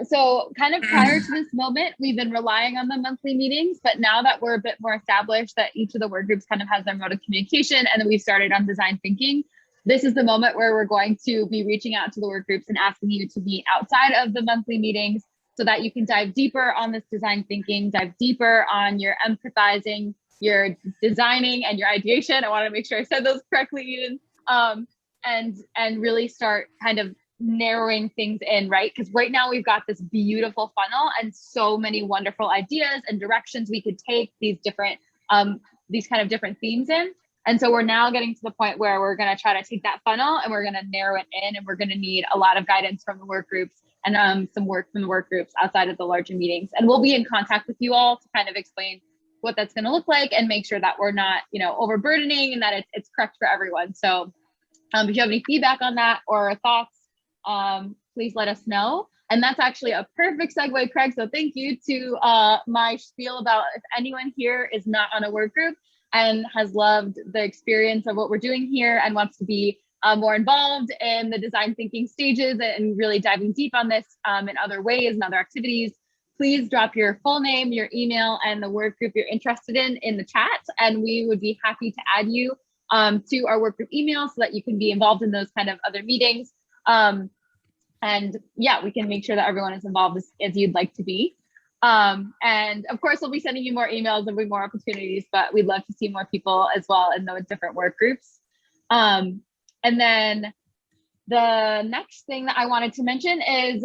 B: So kind of prior to this moment, we've been relying on the monthly meetings, but now that we're a bit more established, that each of the work groups kind of has their mode of communication, and then we've started on design thinking, this is the moment where we're going to be reaching out to the work groups and asking you to meet outside of the monthly meetings so that you can dive deeper on this design thinking, dive deeper on your empathizing, your designing, and your ideation. I want to make sure I said those correctly, Eden. And really start kind of narrowing things in, right? Because right now we've got this beautiful funnel and so many wonderful ideas and directions we could take these different, these kind of different themes in. And so we're now getting to the point where we're going to try to take that funnel and we're going to narrow it in, and we're going to need a lot of guidance from the work groups and some work from the work groups outside of the larger meetings. And we'll be in contact with you all to kind of explain what that's going to look like and make sure that we're not, you know, overburdening and that it's correct for everyone. So if you have any feedback on that or thoughts, please let us know. And that's actually a perfect segue, Craig. So thank you to my spiel about if anyone here is not on a work group and has loved the experience of what we're doing here and wants to be more involved in the design thinking stages and really diving deep on this in other ways and other activities, please drop your full name, your email, and the work group you're interested in the chat. And we would be happy to add you to our work group email so that you can be involved in those kind of other meetings. And yeah, we can make sure that everyone is involved as you'd like to be. And of course, we'll be sending you more emails and more opportunities, but we'd love to see more people as well in those different work groups. And then the next thing that I wanted to mention is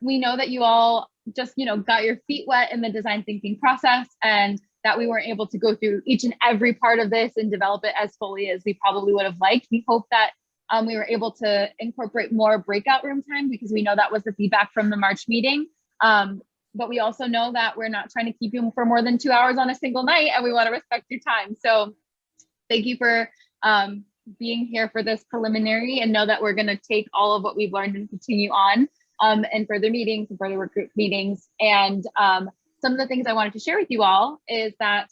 B: we know that you all just, got your feet wet in the design thinking process, and that we weren't able to go through each and every part of this and develop it as fully as we probably would have liked. We hope that we were able to incorporate more breakout room time, because we know that was the feedback from the March meeting. But we also know that we're not trying to keep you for more than 2 hours on a single night, and we want to respect your time. So thank you for being here for this preliminary, and know that we're going to take all of what we've learned and continue on in further meetings and further work group meetings. And some of the things I wanted to share with you all is that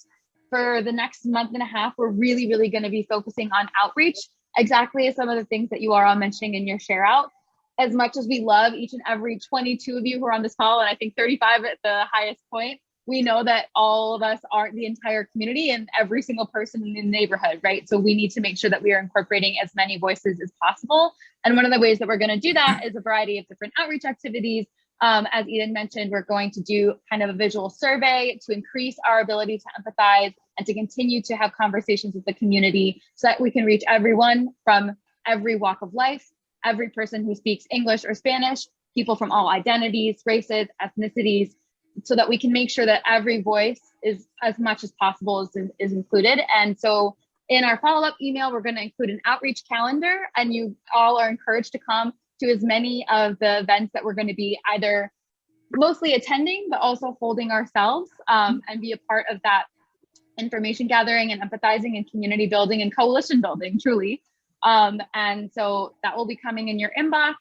B: for the next month and a half, we're really, really going to be focusing on outreach, exactly as some of the things that you are all mentioning in your share out. As much as we love each and every 22 of you who are on this call, and I think 35 at the highest point, we know that all of us aren't the entire community and every single person in the neighborhood, right? So we need to make sure that we are incorporating as many voices as possible. And one of the ways that we're going to do that is a variety of different outreach activities. As Eden mentioned, we're going to do kind of a visual survey to increase our ability to empathize and to continue to have conversations with the community, so that we can reach everyone from every walk of life, every person who speaks English or Spanish, people from all identities, races, ethnicities, so that we can make sure that every voice is, as much as possible, is included. And so in our follow-up email, we're going to include an outreach calendar, and you all are encouraged to come to as many of the events that we're going to be either mostly attending, but also holding ourselves, and be a part of that information gathering and empathizing and community building and coalition building, truly. And so that will be coming in your inbox.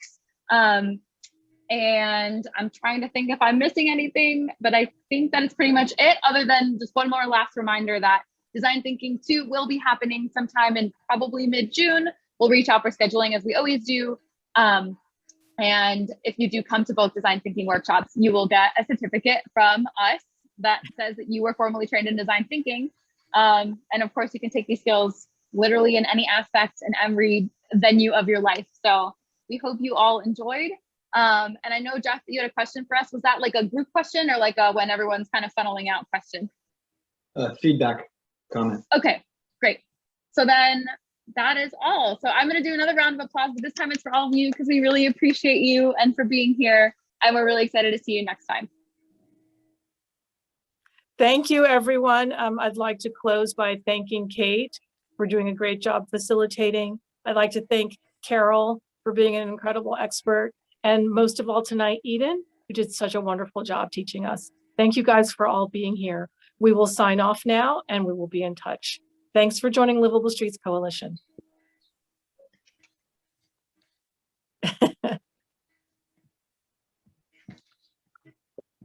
B: And I'm trying to think if I'm missing anything, but I think that it's pretty much it, other than just one more last reminder that Design Thinking 2 will be happening sometime in probably mid-June. We'll reach out for scheduling as we always do. And if you do come to both design thinking workshops, you will get a certificate from us that says that you were formally trained in design thinking. And of course, you can take these skills literally in any aspect and every venue of your life. So we hope you all enjoyed. And I know, Jeff, you had a question for us. Was that like a group question, or like a when everyone's kind of funneling out question?
P: Feedback comment.
B: Okay, great. So then that is all. So I'm going to do another round of applause, but this time it's for all of you, because we really appreciate you and for being here. And we're really excited to see you next time.
A: Thank you, everyone. I'd like to close by thanking Kate for doing a great job facilitating. I'd like to thank Carol for being an incredible expert. And most of all tonight, Eden, who did such a wonderful job teaching us. Thank you guys for all being here. We will sign off now, and we will be in touch. Thanks for joining Livable Streets Coalition.